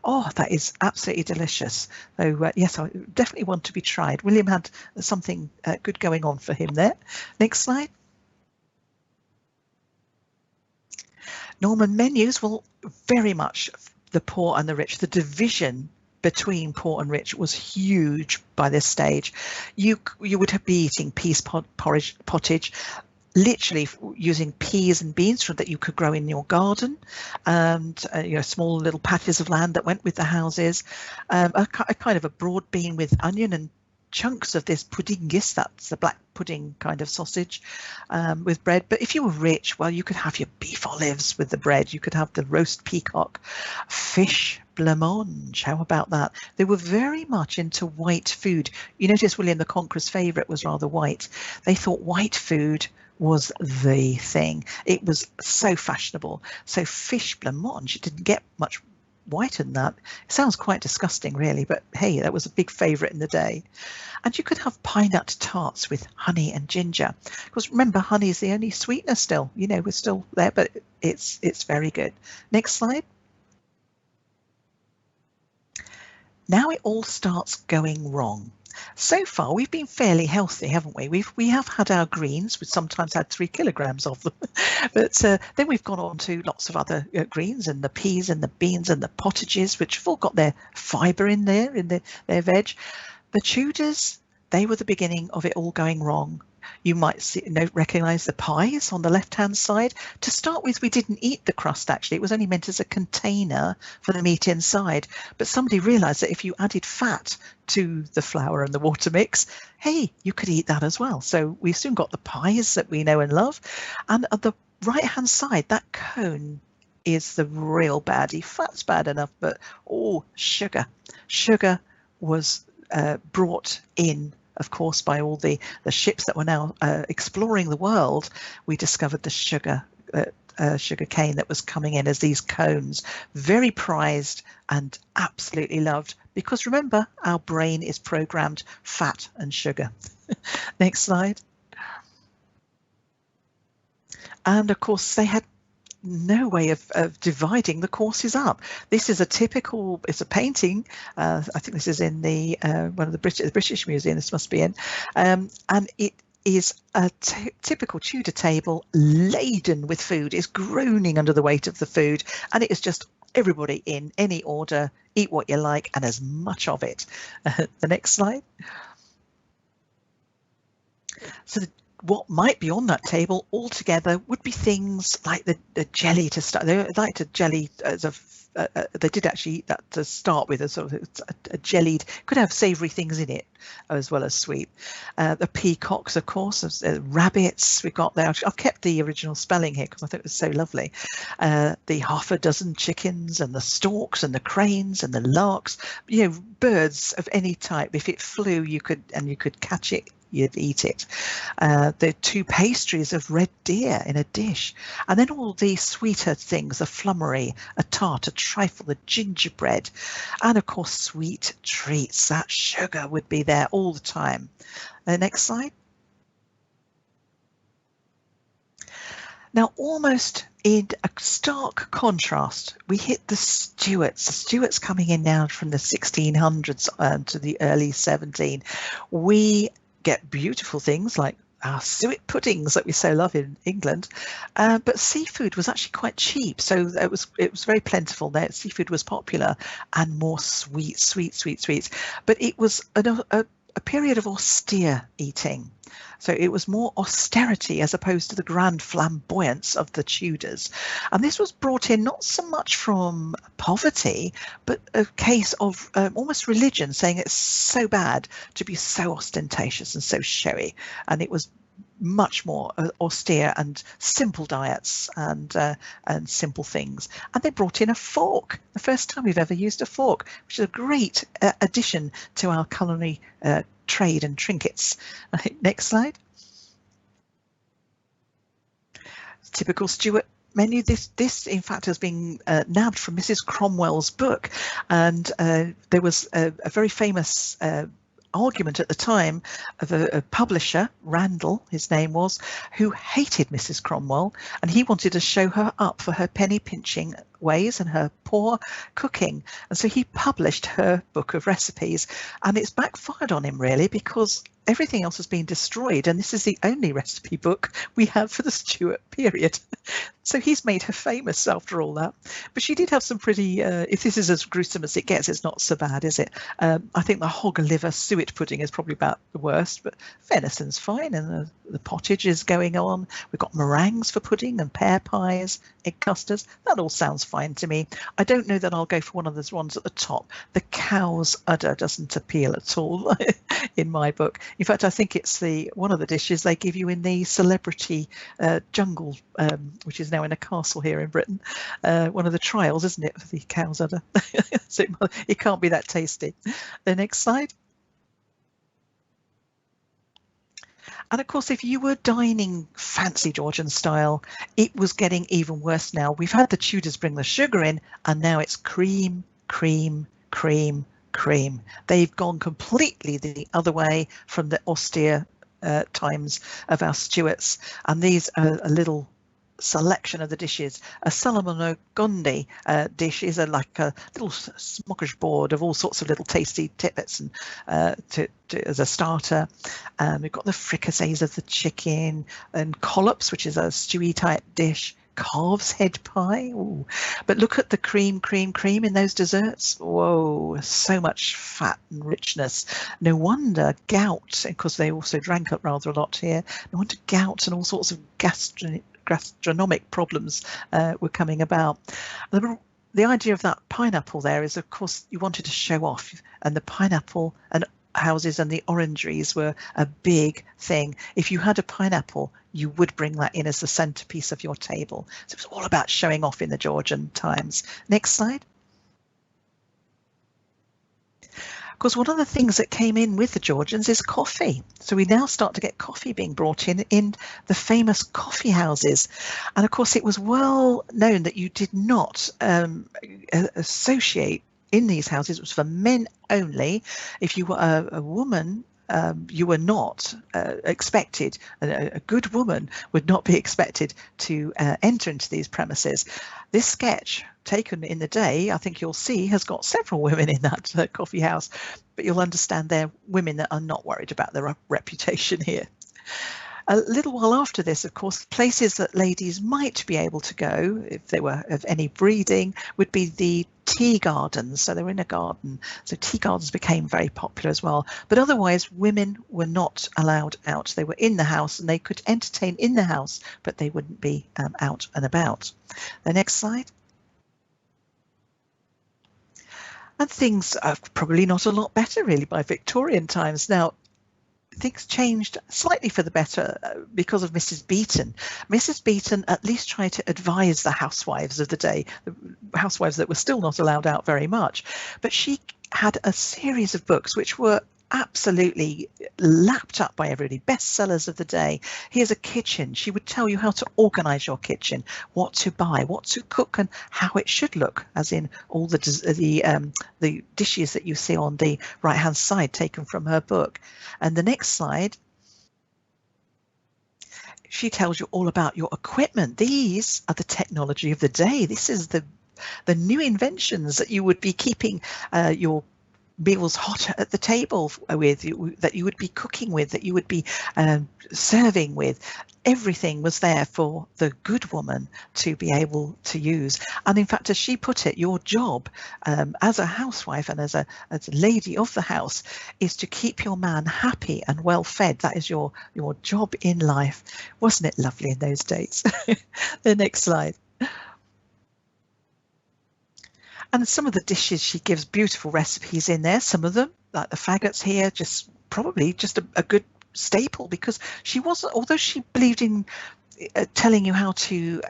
Oh, that is absolutely delicious. So yes, I definitely want to be tried. William had something good going on for him there. Next slide. Norman menus, well, very much the poor and the rich. The division between poor and rich was huge by this stage. You would be eating peas pottage, literally using peas and beans that you could grow in your garden, and small little patches of land that went with the houses, a kind of a broad bean with onion and chunks of this puddingis, that's the black pudding kind of sausage, with bread. But if you were rich, well, you could have your beef olives with the bread, you could have the roast peacock, fish blancmange, how about that? They were very much into white food. You notice William the Conqueror's favourite was rather white. They thought white food was the thing. It was so fashionable. So fish blancmange, it didn't get much whiter than that. It sounds quite disgusting, really, but hey, that was a big favourite in the day. And you could have pine nut tarts with honey and ginger, because remember, honey is the only sweetener still. We're still there, but it's very good. Next slide. Now it all starts going wrong. So far, we've been fairly healthy, haven't we? We have had our greens. We've sometimes had 3 kilograms of them, but then we've gone on to lots of other greens, and the peas and the beans and the pottages, which have all got their fibre in there, in their veg. The Tudors, they were the beginning of it all going wrong. You might recognise the pies on the left-hand side. To start with, we didn't eat the crust, actually. It was only meant as a container for the meat inside. But somebody realised that if you added fat to the flour and the water mix, hey, you could eat that as well. So we soon got the pies that we know and love. And at the right-hand side, that cone is the real baddie. Fat's bad enough, but sugar. Sugar was brought in, of course, by all the ships that were now exploring the world. We discovered the sugar cane that was coming in as these cones, very prized and absolutely loved, because remember, our brain is programmed fat and sugar. Next slide. And of course, they had no way of dividing the courses up. This is it's a painting. I think this is in the one of the British Museum. This must be in, and it is a typical Tudor table laden with food. It's groaning under the weight of the food, and it is just everybody in any order. Eat what you like and as much of it. The next slide. So what might be on that table altogether would be things like the jelly to start. They liked a jelly as they did actually eat that to start with, as sort of a jellied, could have savoury things in it as well as sweet. The peacocks, of course, rabbits we've got there. I've kept the original spelling here because I thought it was so lovely. The half a dozen chickens and the storks and the cranes and the larks, birds of any type. If it flew, you could catch it, you'd eat it. The 2 pastries of red deer in a dish, and then all the sweeter things, a flummery, a tart, a trifle, the gingerbread, and of course sweet treats. That sugar would be there all the time. Next slide. Now, almost in a stark contrast, we hit the Stuarts. The Stuarts coming in now from the 1600s to the early 17. We get beautiful things like our suet puddings that we so love in England, but seafood was actually quite cheap, so it was very plentiful there. Seafood was popular, and more sweets. But it was a period of austere eating. So it was more austerity as opposed to the grand flamboyance of the Tudors. And this was brought in not so much from poverty, but a case of almost religion, saying it's so bad to be so ostentatious and so showy. And it was much more austere and simple diets and simple things. And they brought in a fork, the first time we've ever used a fork, which is a great addition to our culinary trade and trinkets. Next slide. Typical Stuart menu. This in fact has been nabbed from Mrs. Cromwell's book, and there was a very famous argument at the time of a publisher, Randall his name was, who hated Mrs. Cromwell, and he wanted to show her up for her penny pinching ways and her poor cooking, and so he published her book of recipes, and it's backfired on him really, because everything else has been destroyed, and this is the only recipe book we have for the Stuart period. So he's made her famous after all that. But she did have some pretty, if this is as gruesome as it gets, it's not so bad, is it? I think the hog liver suet pudding is probably about the worst, but venison's fine, and the pottage is going on. We've got meringues for pudding and pear pies, egg custards. That all sounds fine to me. I don't know that I'll go for one of those ones at the top. The cow's udder doesn't appeal at all in my book. In fact, I think it's one of the dishes they give you in the celebrity jungle, which is now in a castle here in Britain. One of the trials, isn't it, for the cow's udder? So it can't be that tasty. The next slide. And of course, if you were dining fancy Georgian style, it was getting even worse now. We've had the Tudors bring the sugar in, and now it's cream, cream, cream, cream. They've gone completely the other way from the austere times of our Stuarts. And these are a little selection of the dishes. A Solomon Gondi dish is like a little smorgasbord of all sorts of little tasty tidbits and as a starter. We've got the fricassees of the chicken, and collops, which is a stewy type dish. Calf's head pie. Ooh. But look at the cream, cream, cream in those desserts. Whoa, so much fat and richness. No wonder gout, because they also drank up rather a lot here. No wonder gout and all sorts of gastronomic problems were coming about. The idea of that pineapple there is, of course, you wanted to show off, and the pineapple and houses and the orangeries were a big thing. If you had a pineapple, you would bring that in as the centerpiece of your table. So it was all about showing off in the Georgian times. Next slide. Of course, one of the things that came in with the Georgians is coffee. So we now start to get coffee being brought in the famous coffee houses. And of course, it was well known that you did not associate in these houses. It was for men only. If you were a woman, you were not expected, a good woman would not be expected to enter into these premises. This sketch taken in the day, I think you'll see, has got several women in that coffee house, but you'll understand they're women that are not worried about their reputation here. A little while after this, of course, places that ladies might be able to go, if they were of any breeding, would be the tea gardens. So they were in a garden. So tea gardens became very popular as well. But otherwise, women were not allowed out. They were in the house, and they could entertain in the house, but they wouldn't be out and about. The next slide. And things are probably not a lot better, really, by Victorian times. Now, things changed slightly for the better because of Mrs. Beeton. Mrs. Beeton at least tried to advise the housewives of the day, the housewives that were still not allowed out very much. But she had a series of books which were absolutely lapped up by everybody, bestsellers of the day. Here's a kitchen. She would tell you how to organize your kitchen, what to buy, what to cook, and how it should look, as in all the dishes that you see on the right hand side taken from her book. And the next slide, she tells you all about your equipment. These are the technology of the day. This is the new inventions that you would be keeping your meals hot at the table with, that you would be cooking with, that you would be serving with. Everything was there for the good woman to be able to use. And in fact, as she put it, your job as a housewife and as a lady of the house is to keep your man happy and well fed. That is your job in life. Wasn't it lovely in those days? The next slide. And some of the dishes, she gives beautiful recipes in there. Some of them, like the faggots here, probably just a good staple, because she wasn't, although she believed in telling you how to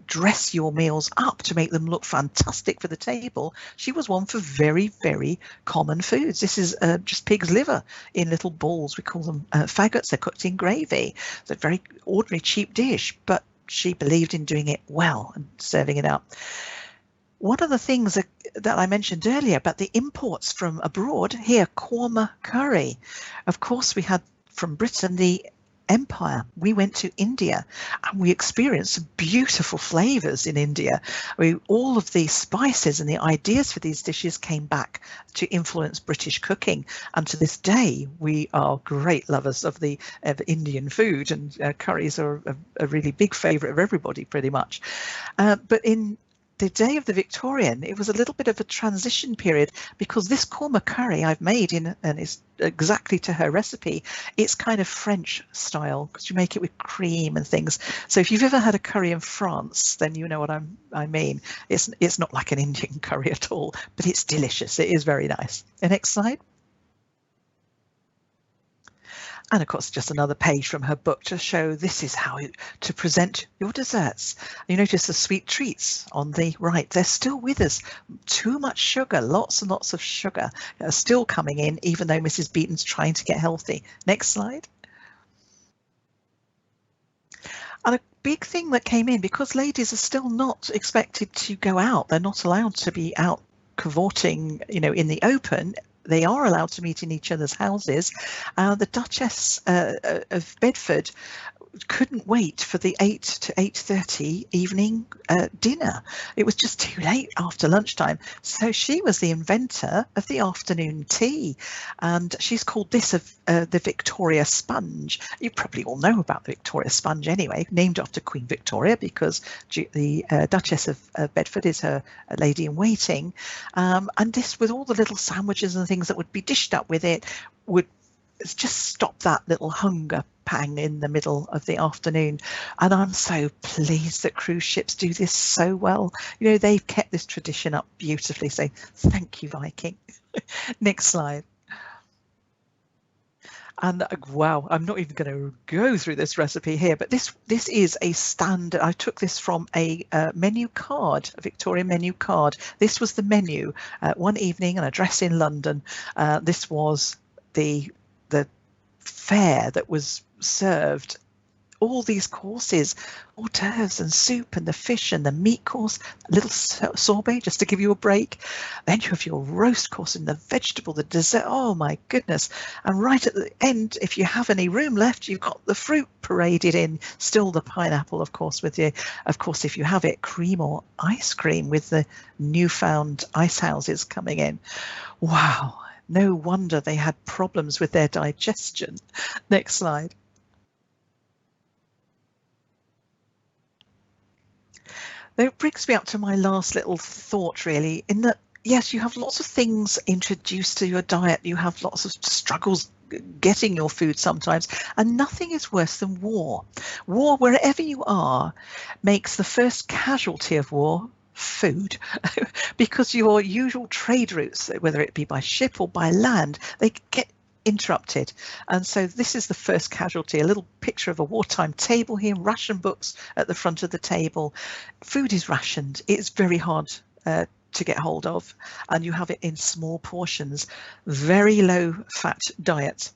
dress your meals up to make them look fantastic for the table, she was one for very, very common foods. This is just pig's liver in little balls. We call them faggots. They're cooked in gravy. It's a very ordinary, cheap dish, but she believed in doing it well and serving it up. One of the things that I mentioned earlier about the imports from abroad, here, korma curry. Of course, we had from Britain the empire. We went to India and we experienced beautiful flavors in India. All of the spices and the ideas for these dishes came back to influence British cooking, and to this day we are great lovers of the Indian food, and curries are a really big favorite of everybody pretty much. But in the day of the Victorian, it was a little bit of a transition period, because this korma curry I've made and it's exactly to her recipe. It's kind of French style, because you make it with cream and things. So if you've ever had a curry in France, then you know what I mean. It's not like an Indian curry at all, but it's delicious. It is very nice. The next slide. And of course, just another page from her book to show this is how to present your desserts. You notice the sweet treats on the right, they're still with us. Too much sugar, lots and lots of sugar are still coming in, even though Mrs. Beaton's trying to get healthy. Next slide. And a big thing that came in, because ladies are still not expected to go out, they're not allowed to be out cavorting, in the open. They are allowed to meet in each other's houses. The Duchess of Bedford couldn't wait for the 8 to 8:30 evening dinner. It was just too late after lunchtime. So she was the inventor of the afternoon tea, and she's called this the Victoria Sponge. You probably all know about the Victoria Sponge anyway, named after Queen Victoria, because the Duchess of Bedford is her lady in waiting. And this, with all the little sandwiches and things that would be dished up with it, would just stop that little hunger pang in the middle of the afternoon. And I'm so pleased that cruise ships do this so well. They've kept this tradition up beautifully. So thank you, Viking. Next slide. And wow, I'm not even going to go through this recipe here, but this is a standard. I took this from a menu card, a Victorian menu card. This was the menu one evening, and a dress in London. This was the fare that was served. All these courses, hors d'oeuvres and soup and the fish and the meat course, a little sorbet just to give you a break. Then you have your roast course and the vegetable, the dessert. Oh my goodness. And right at the end, if you have any room left, you've got the fruit paraded in, still the pineapple, of course, with you. Of course, if you have it, cream or ice cream with the newfound ice houses coming in. Wow. No wonder they had problems with their digestion. Next slide. That brings me up to my last little thought, really, in that, yes, you have lots of things introduced to your diet. You have lots of struggles getting your food sometimes, and nothing is worse than war. War, wherever you are, makes the first casualty of war food, because your usual trade routes, whether it be by ship or by land, they get interrupted. And so this is the first casualty. A little picture of a wartime table here, ration books at the front of the table. Food is rationed. It's very hard to get hold of, and you have it in small portions. Very low fat diet.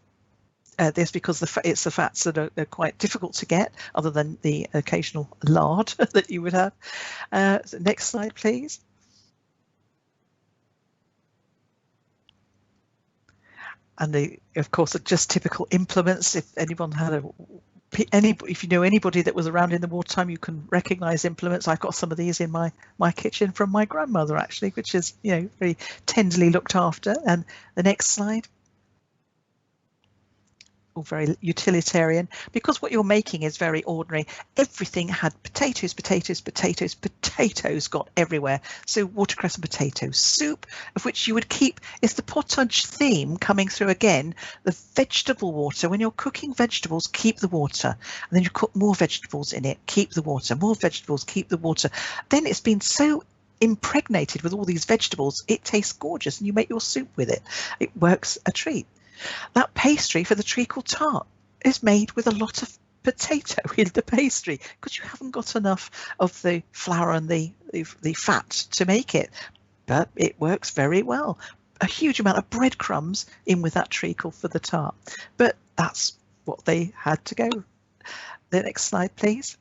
This because it's the fats that are quite difficult to get, other than the occasional lard that you would have. So next slide, please. And of course, are just typical implements. If anyone had if you know anybody that was around in the wartime, you can recognise implements. I've got some of these in my kitchen from my grandmother, actually, which is very tenderly looked after. And the next slide. Very utilitarian, because what you're making is very ordinary. Everything had potatoes got everywhere. So watercress and potato soup, of which you would keep, is the pottage theme coming through again. The vegetable water, when you're cooking vegetables, keep the water, and then you cook more vegetables in it, keep the water, more vegetables, keep the water. Then it's been so impregnated with all these vegetables, it tastes gorgeous, and you make your soup with it. It works a treat. That pastry for the treacle tart, is made with a lot of potato in the pastry because you haven't got enough of the flour and the fat to make it, but it works very well. A huge amount of breadcrumbs in with that treacle for the tart, but that's what they had to go. The next slide, please.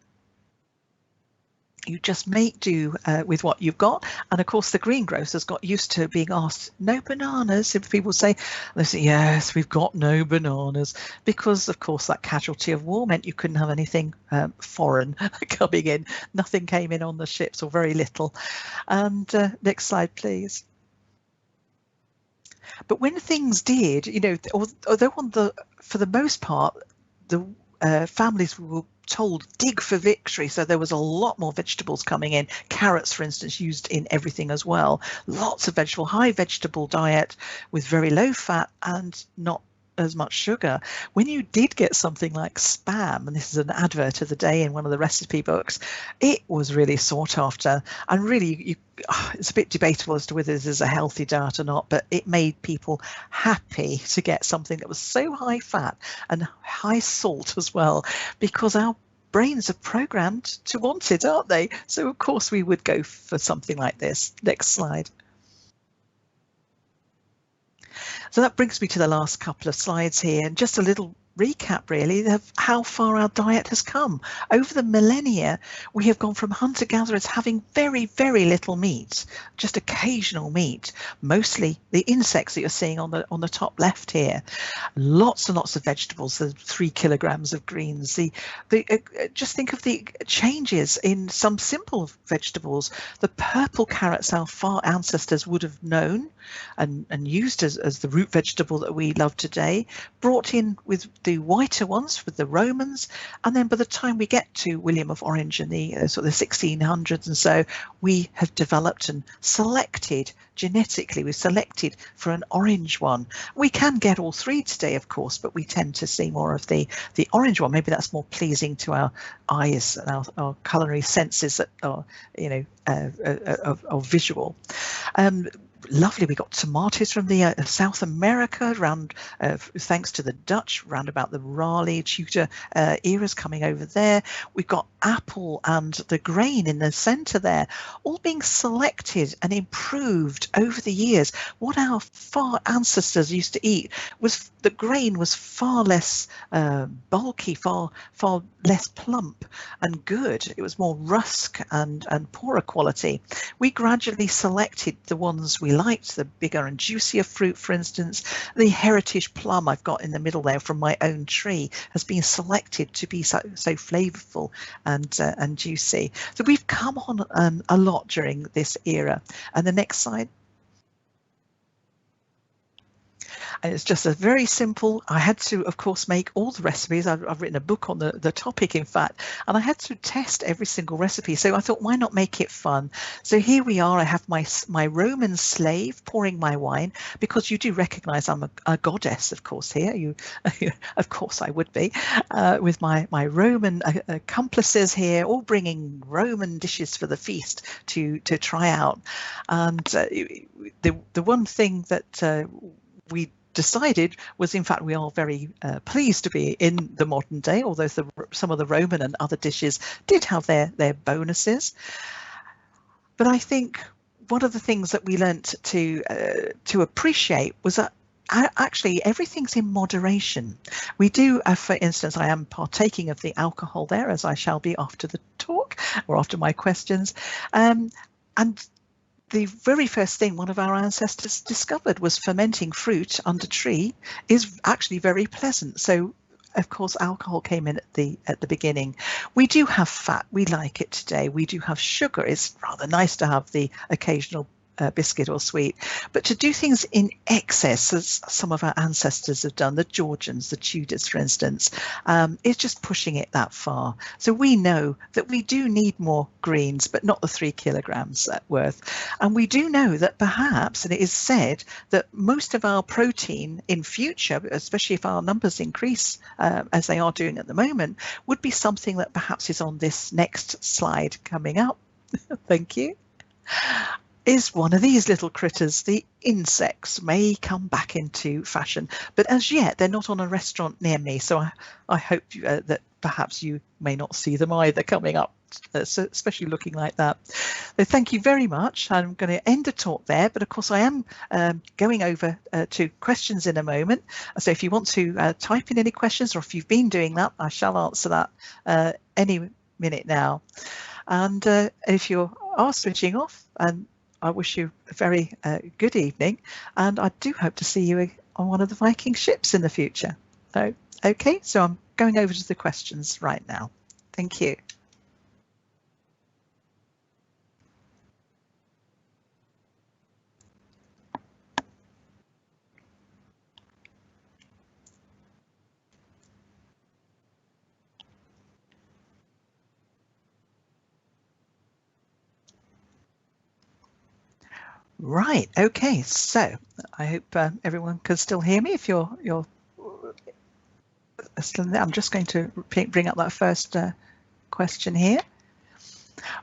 You just make do with what you've got. And of course, the greengrocers got used to being asked, no bananas. If people say, they say, yes, we've got no bananas. Because, of course, that casualty of war meant you couldn't have anything foreign coming in. Nothing came in on the ships, or very little. And next slide, please. But when things did, you know, although for the most part, the families were told dig for victory, so there was a lot more vegetables coming in. Carrots, for instance, used in everything as well. Lots of vegetable, high vegetable diet with very low fat and not as much sugar. When you did get something like spam, and this is an advert of the day in one of the recipe books, it was really sought after, and really it's a bit debatable as to whether this is a healthy diet or not, but it made people happy to get something that was so high fat and high salt as well, because our brains are programmed to want it, aren't they? So of course we would go for something like this. Next slide. So that brings me to the last couple of slides here, and just a little recap really of how far our diet has come. Over the millennia, we have gone from hunter-gatherers having very, very little meat, just occasional meat, mostly the insects that you're seeing on the top left here. Lots and lots of vegetables, the 3 kilograms of greens. Just think of the changes in some simple vegetables. The purple carrots our far ancestors would have known and used as the root vegetable that we love today, brought in with the whiter ones with the Romans, and then by the time we get to William of Orange in the sort of the 1600s and so, we have developed and selected genetically. We've selected for an orange one. We can get all three today, of course, but we tend to see more of the orange one. Maybe that's more pleasing to our eyes and our culinary senses that are, you know, of visual. Lovely. We got tomatoes from the South America around, thanks to the Dutch, round about the Raleigh Tudor eras coming over there. We've got apple and the grain in the centre there, all being selected and improved over the years. What our far ancestors used to eat was the grain was far less bulky, far less plump and good. It was more rusk and poorer quality. We gradually selected the ones we liked, the bigger and juicier fruit, for instance. The heritage plum I've got in the middle there from my own tree has been selected to be so flavourful and juicy. So we've come on a lot during this era. And the next slide. And it's just a very simple, I had to, of course, make all the recipes. I've written a book on the topic, in fact, and I had to test every single recipe. So I thought, why not make it fun? So here we are. I have my Roman slave pouring my wine, because you do recognize I'm a goddess, of course, here. Of course I would be, with my Roman accomplices here, all bringing Roman dishes for the feast to try out. And the one thing that we decided was, in fact, we are very pleased to be in the modern day, although some of the Roman and other dishes did have their bonuses. But I think one of the things that we learnt to appreciate was that actually everything's in moderation. We do, for instance, I am partaking of the alcohol there, as I shall be after the talk or after my questions, and the very first thing one of our ancestors discovered was fermenting fruit under tree is actually very pleasant. So, of course, alcohol came in at the beginning. We do have fat. We like it today. We do have sugar. It's rather nice to have the occasional biscuit or sweet, but to do things in excess, as some of our ancestors have done, the Georgians, the Tudors, for instance, is just pushing it that far. So we know that we do need more greens, but not the 3 kilograms worth. And we do know that perhaps, and it is said that most of our protein in future, especially if our numbers increase as they are doing at the moment, would be something that perhaps is on this next slide coming up. Thank you. is one of these little critters. The insects may come back into fashion, but as yet they're not on a restaurant near me, so I hope that perhaps you may not see them either coming up, so especially looking like that. So thank you very much. I'm going to end the talk there, but of course I am going over to questions in a moment. So if you want to type in any questions, or if you've been doing that, I shall answer that any minute now. And if you are switching off, and I wish you a very good evening, and I do hope to see you on one of the Viking ships in the future. So, okay, so I'm going over to the questions right now. Thank you. Right, okay, so I hope everyone can still hear me. If you're still there, I'm just going to bring up that first question here.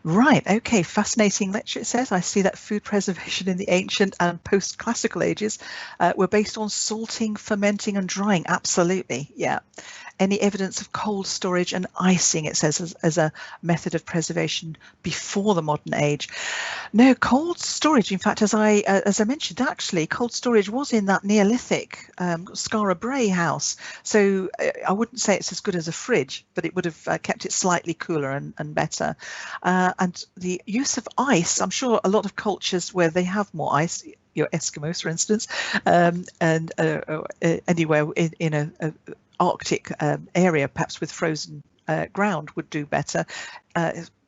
Right, okay, fascinating lecture, it says. I see that food preservation in the ancient and post-classical ages were based on salting, fermenting and drying. Absolutely, yeah. Any evidence of cold storage and icing, it says, as a method of preservation before the modern age? No, cold storage, in fact, as I mentioned, actually, cold storage was in that Neolithic Skara Brae house. So I wouldn't say it's as good as a fridge, but it would have kept it slightly cooler and better. And the use of ice, I'm sure a lot of cultures where they have more ice, your Eskimos, for instance, and anywhere in a Arctic area, perhaps with frozen ground, would do better.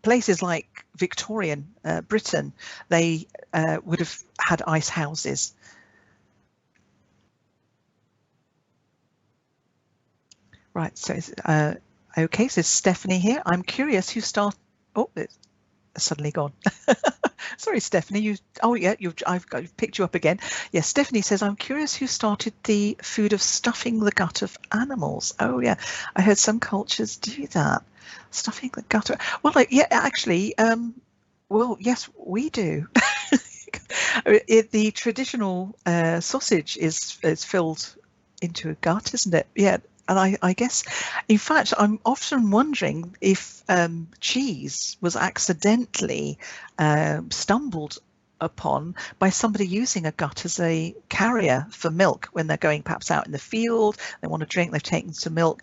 Places like Victorian Britain, they would have had ice houses. Right, so okay, so Stephanie here. I'm curious who started. Oh, it's suddenly gone. Sorry, Stephanie. Oh yeah, I've picked you up again. Yes, Stephanie says, I'm curious who started the food of stuffing the gut of animals. Oh yeah, I heard some cultures do that, stuffing the gut of. Well, yeah, actually, well, yes, we do. The traditional sausage is filled into a gut, isn't it? Yeah. And I guess, in fact, I'm often wondering if cheese was accidentally stumbled upon by somebody using a gut as a carrier for milk when they're going perhaps out in the field, they want to drink, they've taken some milk,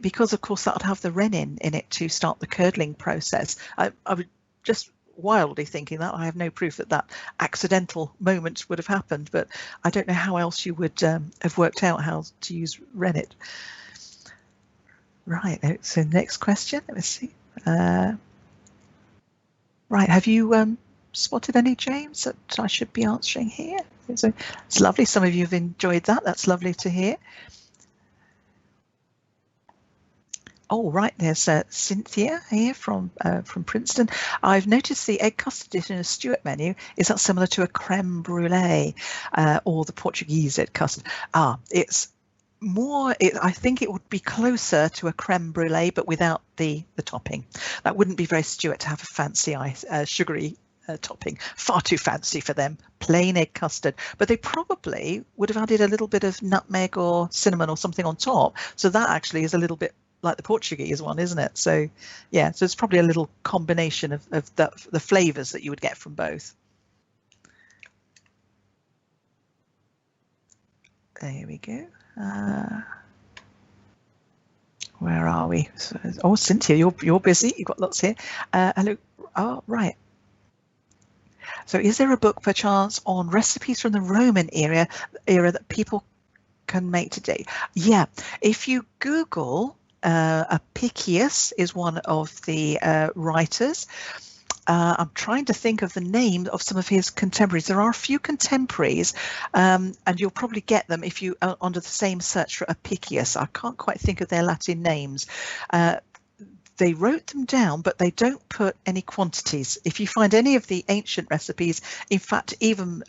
because of course that would have the rennin in it to start the curdling process. I would just wildly thinking that. I have no proof that that accidental moment would have happened, but I don't know how else you would have worked out how to use rennet. Right, so next question, let me see. Right, have you spotted any, James, that I should be answering here? So it's lovely, some of you have enjoyed that, that's lovely to hear. Oh, right, there's Cynthia here from Princeton. I've noticed the egg custard dish in a Stuart menu. Is that similar to a creme brulee or the Portuguese egg custard? It's more, I think it would be closer to a creme brulee, but without the topping. That wouldn't be very Stuart to have a fancy sugary topping. Far too fancy for them. Plain egg custard, but they probably would have added a little bit of nutmeg or cinnamon or something on top. So that actually is a little bit like the Portuguese one, isn't it? So yeah, so it's probably a little combination of the flavors that you would get from both. There we go. Where are we? Oh, Cynthia, you're busy. You've got lots here. Hello. Oh, right. So, is there a book perchance on recipes from the Roman era that people can make today? Yeah, if you Google, Apicius is one of the writers. I'm trying to think of the name of some of his contemporaries. There are a few contemporaries, and you'll probably get them if you are under the same search for Apicius. I can't quite think of their Latin names. They wrote them down, but they don't put any quantities. If you find any of the ancient recipes, in fact, even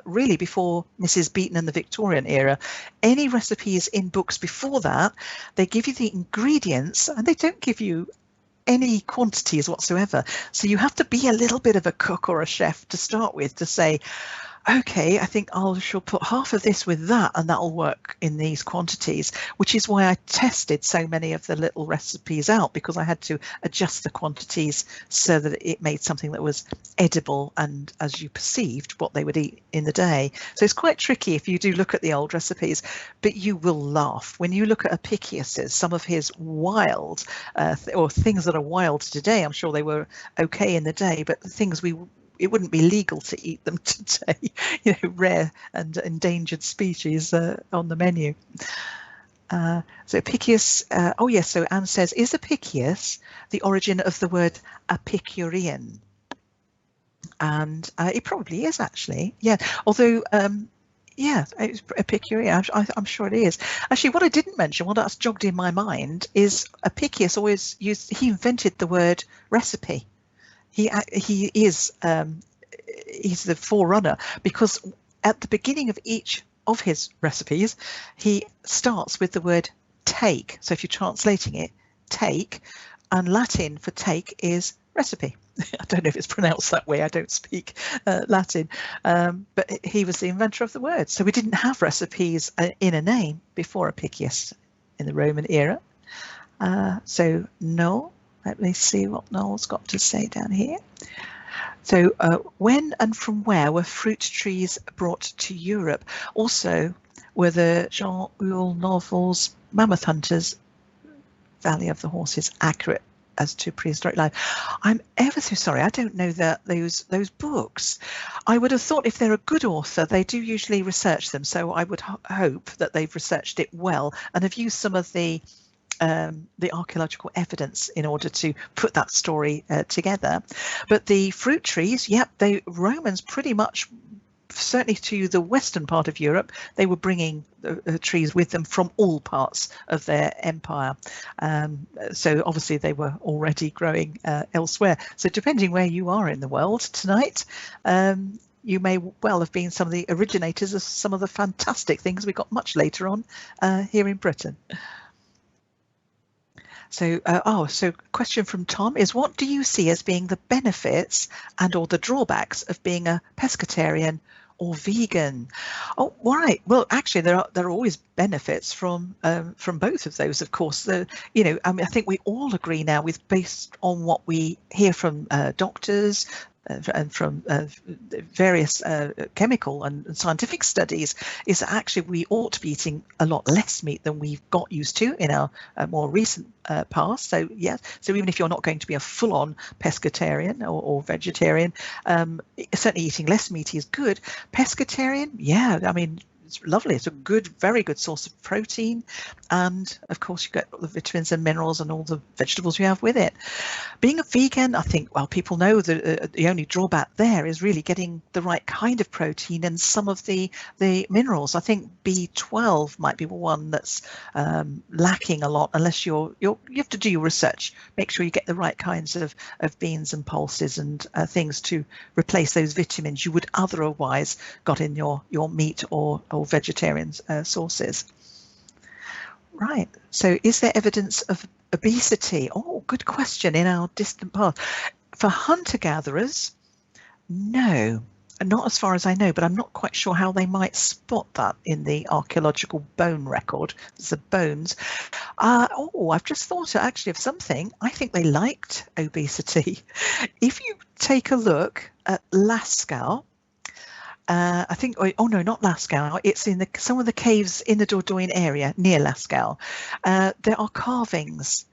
really before Mrs. Beeton and the Victorian era, any recipes in books before that, they give you the ingredients and they don't give you any quantities whatsoever. So you have to be a little bit of a cook or a chef to start with, to say, okay, I think shall put half of this with that, and that'll work in these quantities, which is why I tested so many of the little recipes out, because I had to adjust the quantities so that it made something that was edible and, as you perceived, what they would eat in the day. So it's quite tricky if you do look at the old recipes, but you will laugh when you look at Apicius's, some of his wild or things that are wild today. I'm sure they were okay in the day, but the things it wouldn't be legal to eat them today, rare and endangered species on the menu. So Apicius, oh yes, so Anne says, is Apicius the origin of the word Epicurean? And it probably is, actually, yeah, although yeah, it's Epicurean. I'm sure it is. Actually, what I didn't mention, what that's jogged in my mind, is Apicius he invented the word recipe. He's the forerunner, because at the beginning of each of his recipes, he starts with the word take. So if you're translating it, take, and Latin for take is recipe. I don't know if it's pronounced that way. I don't speak Latin, but he was the inventor of the word. So we didn't have recipes in a name before Apicius in the Roman era. So no. Let me see what Noel's got to say down here. So when and from where were fruit trees brought to Europe? Also, were the Jean-Eudes novels, Mammoth Hunters, Valley of the Horses accurate as to prehistoric life? I'm ever so sorry, I don't know those books. I would have thought if they're a good author, they do usually research them. So I would hope that they've researched it well and have used some of the archaeological evidence in order to put that story together. But the fruit trees, yep, the Romans pretty much, certainly to the western part of Europe, they were bringing trees with them from all parts of their empire. So obviously they were already growing elsewhere. So depending where you are in the world tonight, you may well have been some of the originators of some of the fantastic things we got much later on here in Britain. So, so question from Tom is, what do you see as being the benefits and or the drawbacks of being a pescatarian or vegan? Oh, right. Well, actually, there are always benefits from both of those, of course. I mean, I think we all agree now, based on what we hear from doctors and from various chemical and scientific studies, is that actually we ought to be eating a lot less meat than we've got used to in our more recent past. So yes, so even if you're not going to be a full-on pescatarian or vegetarian, certainly eating less meat is good. Pescatarian, yeah, I mean, it's lovely. It's a very good source of protein, and of course you get all the vitamins and minerals and all the vegetables you have with it. Being a vegan, I think, well, people know that the only drawback there is really getting the right kind of protein and some of the minerals. I think B12 might be one that's lacking a lot, unless you have to do your research. Make sure you get the right kinds of beans and pulses and things to replace those vitamins you would otherwise got in your meat or vegetarian sources. Right. So is there evidence of obesity? Oh, good question. In our distant past. For hunter-gatherers, no, not as far as I know, but I'm not quite sure how they might spot that in the archaeological bone record. It's the bones. I've just thought actually of something. I think they liked obesity. If you take a look at Lascaux, I think, oh no, not Lascaux, it's in some of the caves in the Dordogne area near Lascaux. There are carvings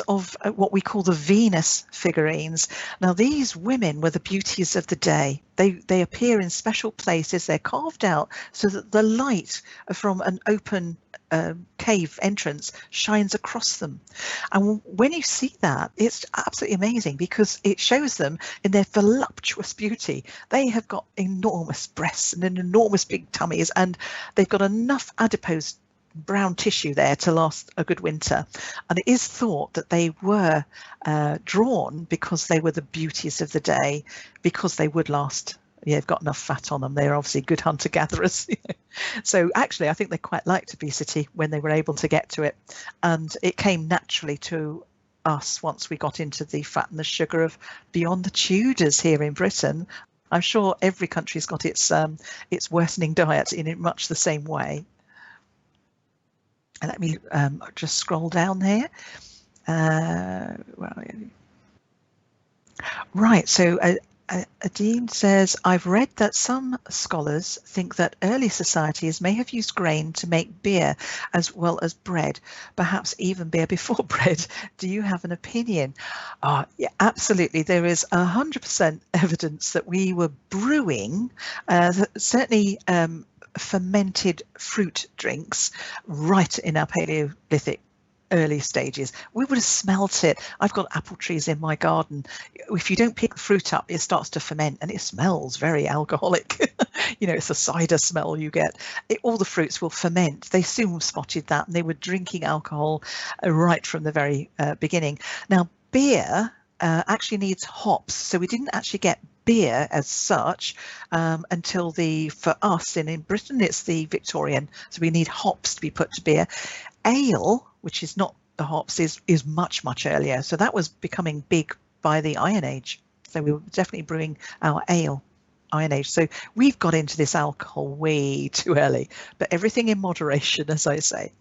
of what we call the Venus figurines. Now, these women were the beauties of the day. They appear in special places. They're carved out so that the light from an open cave entrance shines across them. And when you see that, it's absolutely amazing, because it shows them in their voluptuous beauty. They have got enormous breasts and enormous big tummies, and they've got enough adipose brown tissue there to last a good winter. And it is thought that they were drawn because they were the beauties of the day, because they would last. Yeah, they've got enough fat on them. They're obviously good hunter-gatherers. So actually, I think they quite liked obesity when they were able to get to it. And it came naturally to us once we got into the fat and the sugar of beyond the Tudors here in Britain. I'm sure every country's got its worsening diet in much the same way. And let me just scroll down here. Right, so Adine says, I've read that some scholars think that early societies may have used grain to make beer as well as bread, perhaps even beer before bread. Do you have an opinion? Yeah, absolutely. There is 100% evidence that we were brewing, certainly fermented fruit drinks right in our Paleolithic early stages. We would have smelt it. I've got apple trees in my garden. If you don't pick the fruit up, it starts to ferment and it smells very alcoholic. You know, it's a cider smell you get. All the fruits will ferment. They soon spotted that, and they were drinking alcohol right from the very beginning. Now, beer actually needs hops, so we didn't actually get beer as such until for us in Britain, it's the Victorian, so we need hops to be put to beer. Ale, which is not the hops, is much earlier, so that was becoming big by the Iron Age. So we were definitely brewing our ale, Iron Age. So we've got into this alcohol way too early, but everything in moderation, as I say.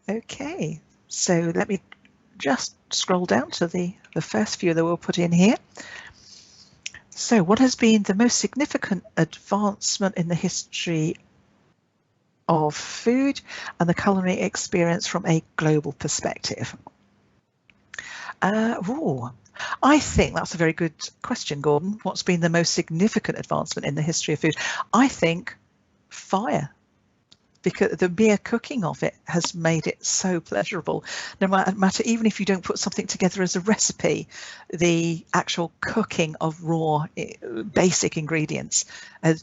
Okay, so let me just scroll down to the first few that we'll put in here. So what has been the most significant advancement in the history of food and the culinary experience from a global perspective? I think that's a very good question, Gordon. What's been the most significant advancement in the history of food? I think fire, because the mere cooking of it has made it so pleasurable. No matter, even if you don't put something together as a recipe, the actual cooking of raw basic ingredients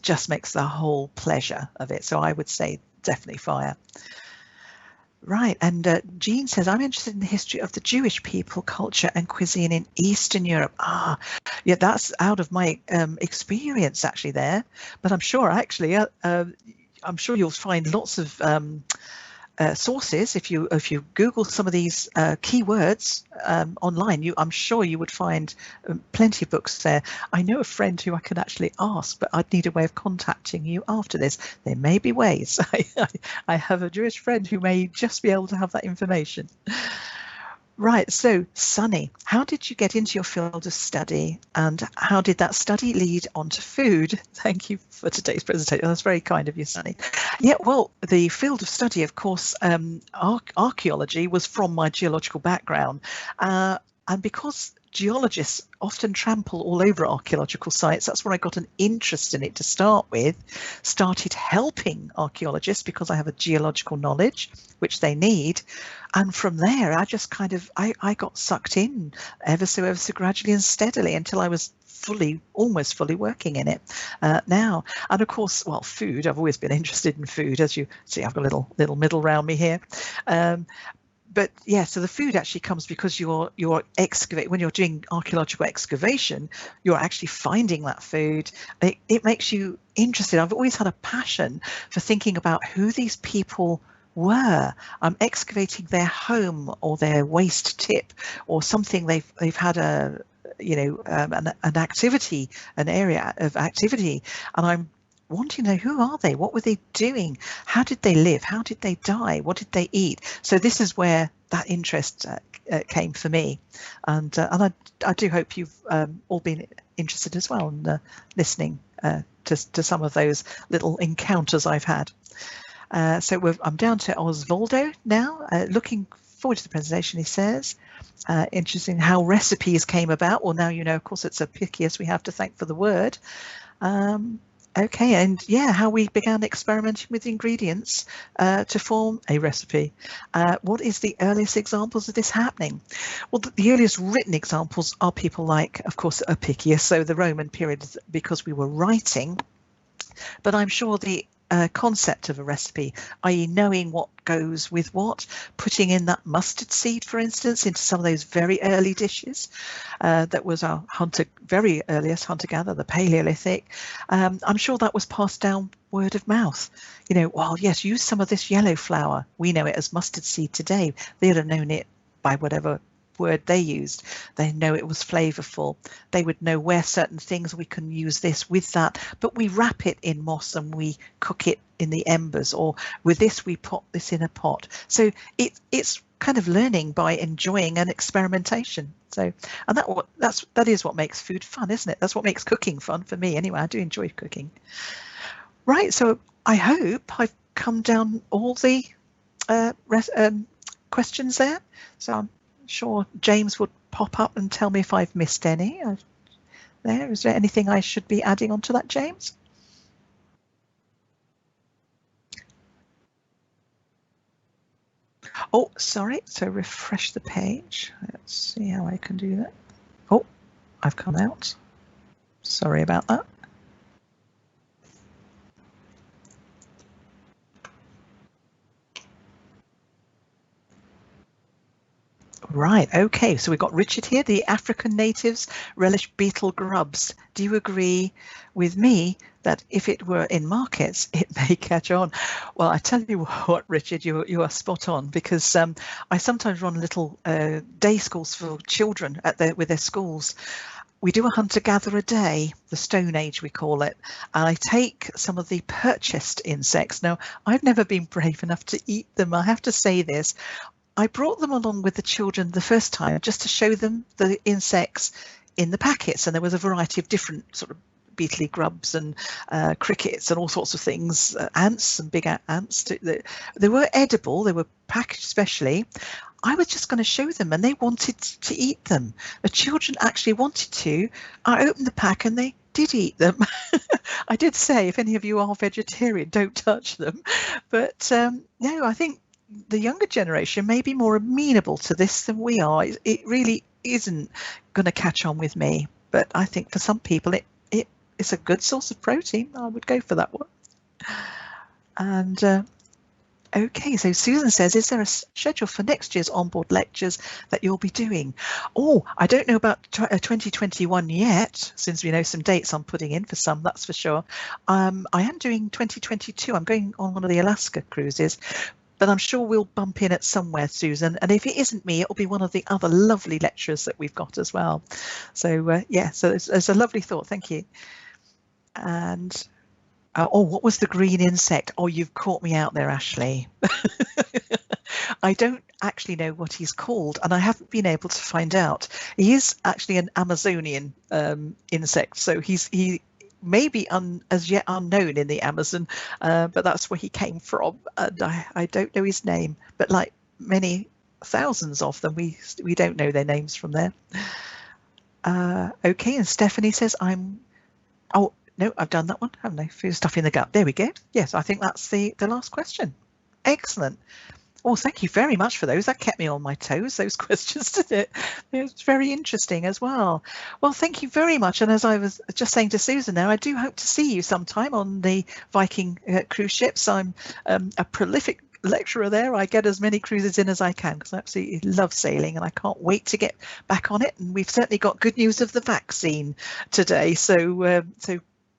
just makes the whole pleasure of it. So I would say definitely fire. Right, and Jean says, I'm interested in the history of the Jewish people, culture and cuisine in Eastern Europe. Yeah, that's out of my experience actually there, but I'm sure actually, I'm sure you'll find lots of sources if you Google some of these keywords online. I'm sure you would find plenty of books there. I know a friend who I could actually ask, but I'd need a way of contacting you after this. There may be ways. I have a Jewish friend who may just be able to have that information. Right, so Sunny, how did you get into your field of study, and how did that study lead on to food? Thank you for today's presentation. That's very kind of you, Sunny. Yeah, well, the field of study, of course, archaeology was from my geological background, and because geologists often trample all over archaeological sites, that's where I got an interest in it to start with. Started helping archaeologists because I have a geological knowledge, which they need. And from there, I just kind of, I got sucked in ever so gradually and steadily until I was almost fully working in it now. And of course, well, food, I've always been interested in food. As you see, I've got a little middle around me here. But yeah, so the food actually comes because you're excavate when you're doing archaeological excavation, you're actually finding that food. It makes you interested. I've always had a passion for thinking about who these people were. I'm excavating their home or their waste tip or something they've had an activity, an area of activity, and I'm wanting to know, who are they? What were they doing? How did they live? How did they die? What did they eat? So this is where that interest came for me, and I do hope you've all been interested as well in listening to some of those little encounters I've had. So I'm down to Osvaldo now, looking forward to the presentation, he says. Interesting how recipes came about. Well, now you know, of course, it's Apicius we have to thank for the word. Okay, and yeah, how we began experimenting with ingredients to form a recipe. What is the earliest examples of this happening? Well, the earliest written examples are people like, of course, Apicius, so the Roman period, because we were writing. But I'm sure the concept of a recipe, i.e. knowing what goes with what, putting in that mustard seed, for instance, into some of those very early dishes. That was our very earliest hunter-gatherer, the Paleolithic. I'm sure that was passed down word of mouth. You know, well, yes, use some of this yellow flour. We know it as mustard seed today. They'd have known it by whatever word they used. They know it was flavorful. They would know where certain things, we can use this with that, but we wrap it in moss and we cook it in the embers, or with this we put this in a pot. So it's kind of learning by enjoying and experimentation. So, and that is what makes food fun, isn't it? That's what makes cooking fun for me anyway. I do enjoy cooking. Right, so I hope I've come down all the questions there. So I'm sure James would pop up and tell me if I've missed any. Is there anything I should be adding on to that, James? Oh, sorry. So refresh the page. Let's see how I can do that. Oh, I've come out. Sorry about that. Right, okay, so we've got Richard here. The African natives relish beetle grubs. Do you agree with me that if it were in markets, it may catch on? Well, I tell you what, Richard, you are spot on, because I sometimes run little day schools for children with their schools. We do a hunter-gatherer day, the Stone Age we call it, and I take some of the purchased insects. Now, I've never been brave enough to eat them, I have to say this. I brought them along with the children the first time just to show them the insects in the packets, and there was a variety of different sort of beetly grubs and crickets and all sorts of things, ants, some big ants. They were edible, they were packaged specially. I was just going to show them and they wanted to eat them. The children actually wanted to. I opened the pack and they did eat them. I did say, if any of you are vegetarian, don't touch them. But no, I think the younger generation may be more amenable to this than we are. It really isn't going to catch on with me, but I think for some people it's a good source of protein. I would go for that one. And okay, so Susan says, is there a schedule for next year's onboard lectures that you'll be doing? Oh, I don't know about 2021 yet, since we know some dates I'm putting in for some, that's for sure. I am doing 2022. I'm going on one of the Alaska cruises, but I'm sure we'll bump in at somewhere, Susan. And if it isn't me, it'll be one of the other lovely lecturers that we've got as well. So yeah, so it's a lovely thought. Thank you. And oh, what was the green insect? Oh, you've caught me out there, Ashley. I don't actually know what he's called, and I haven't been able to find out. He is actually an Amazonian insect, so he may be as yet unknown in the Amazon, but that's where he came from, and I don't know his name. But like many thousands of them, we don't know their names from there. Okay, and Stephanie says, oh no, I've done that one, haven't I? Food stuff in the gut. There we go. Yes, I think that's the last question. Excellent. Oh, thank you very much for those. That kept me on my toes, those questions, didn't it? It was very interesting as well. Well, thank you very much. And as I was just saying to Susan there, I do hope to see you sometime on the Viking cruise ships. I'm a prolific lecturer there. I get as many cruises in as I can because I absolutely love sailing and I can't wait to get back on it. And we've certainly got good news of the vaccine today. So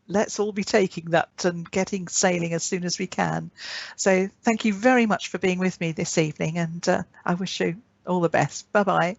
let's all be taking that and getting sailing as soon as we can. So thank you very much for being with me this evening, and I wish you all the best. Bye bye.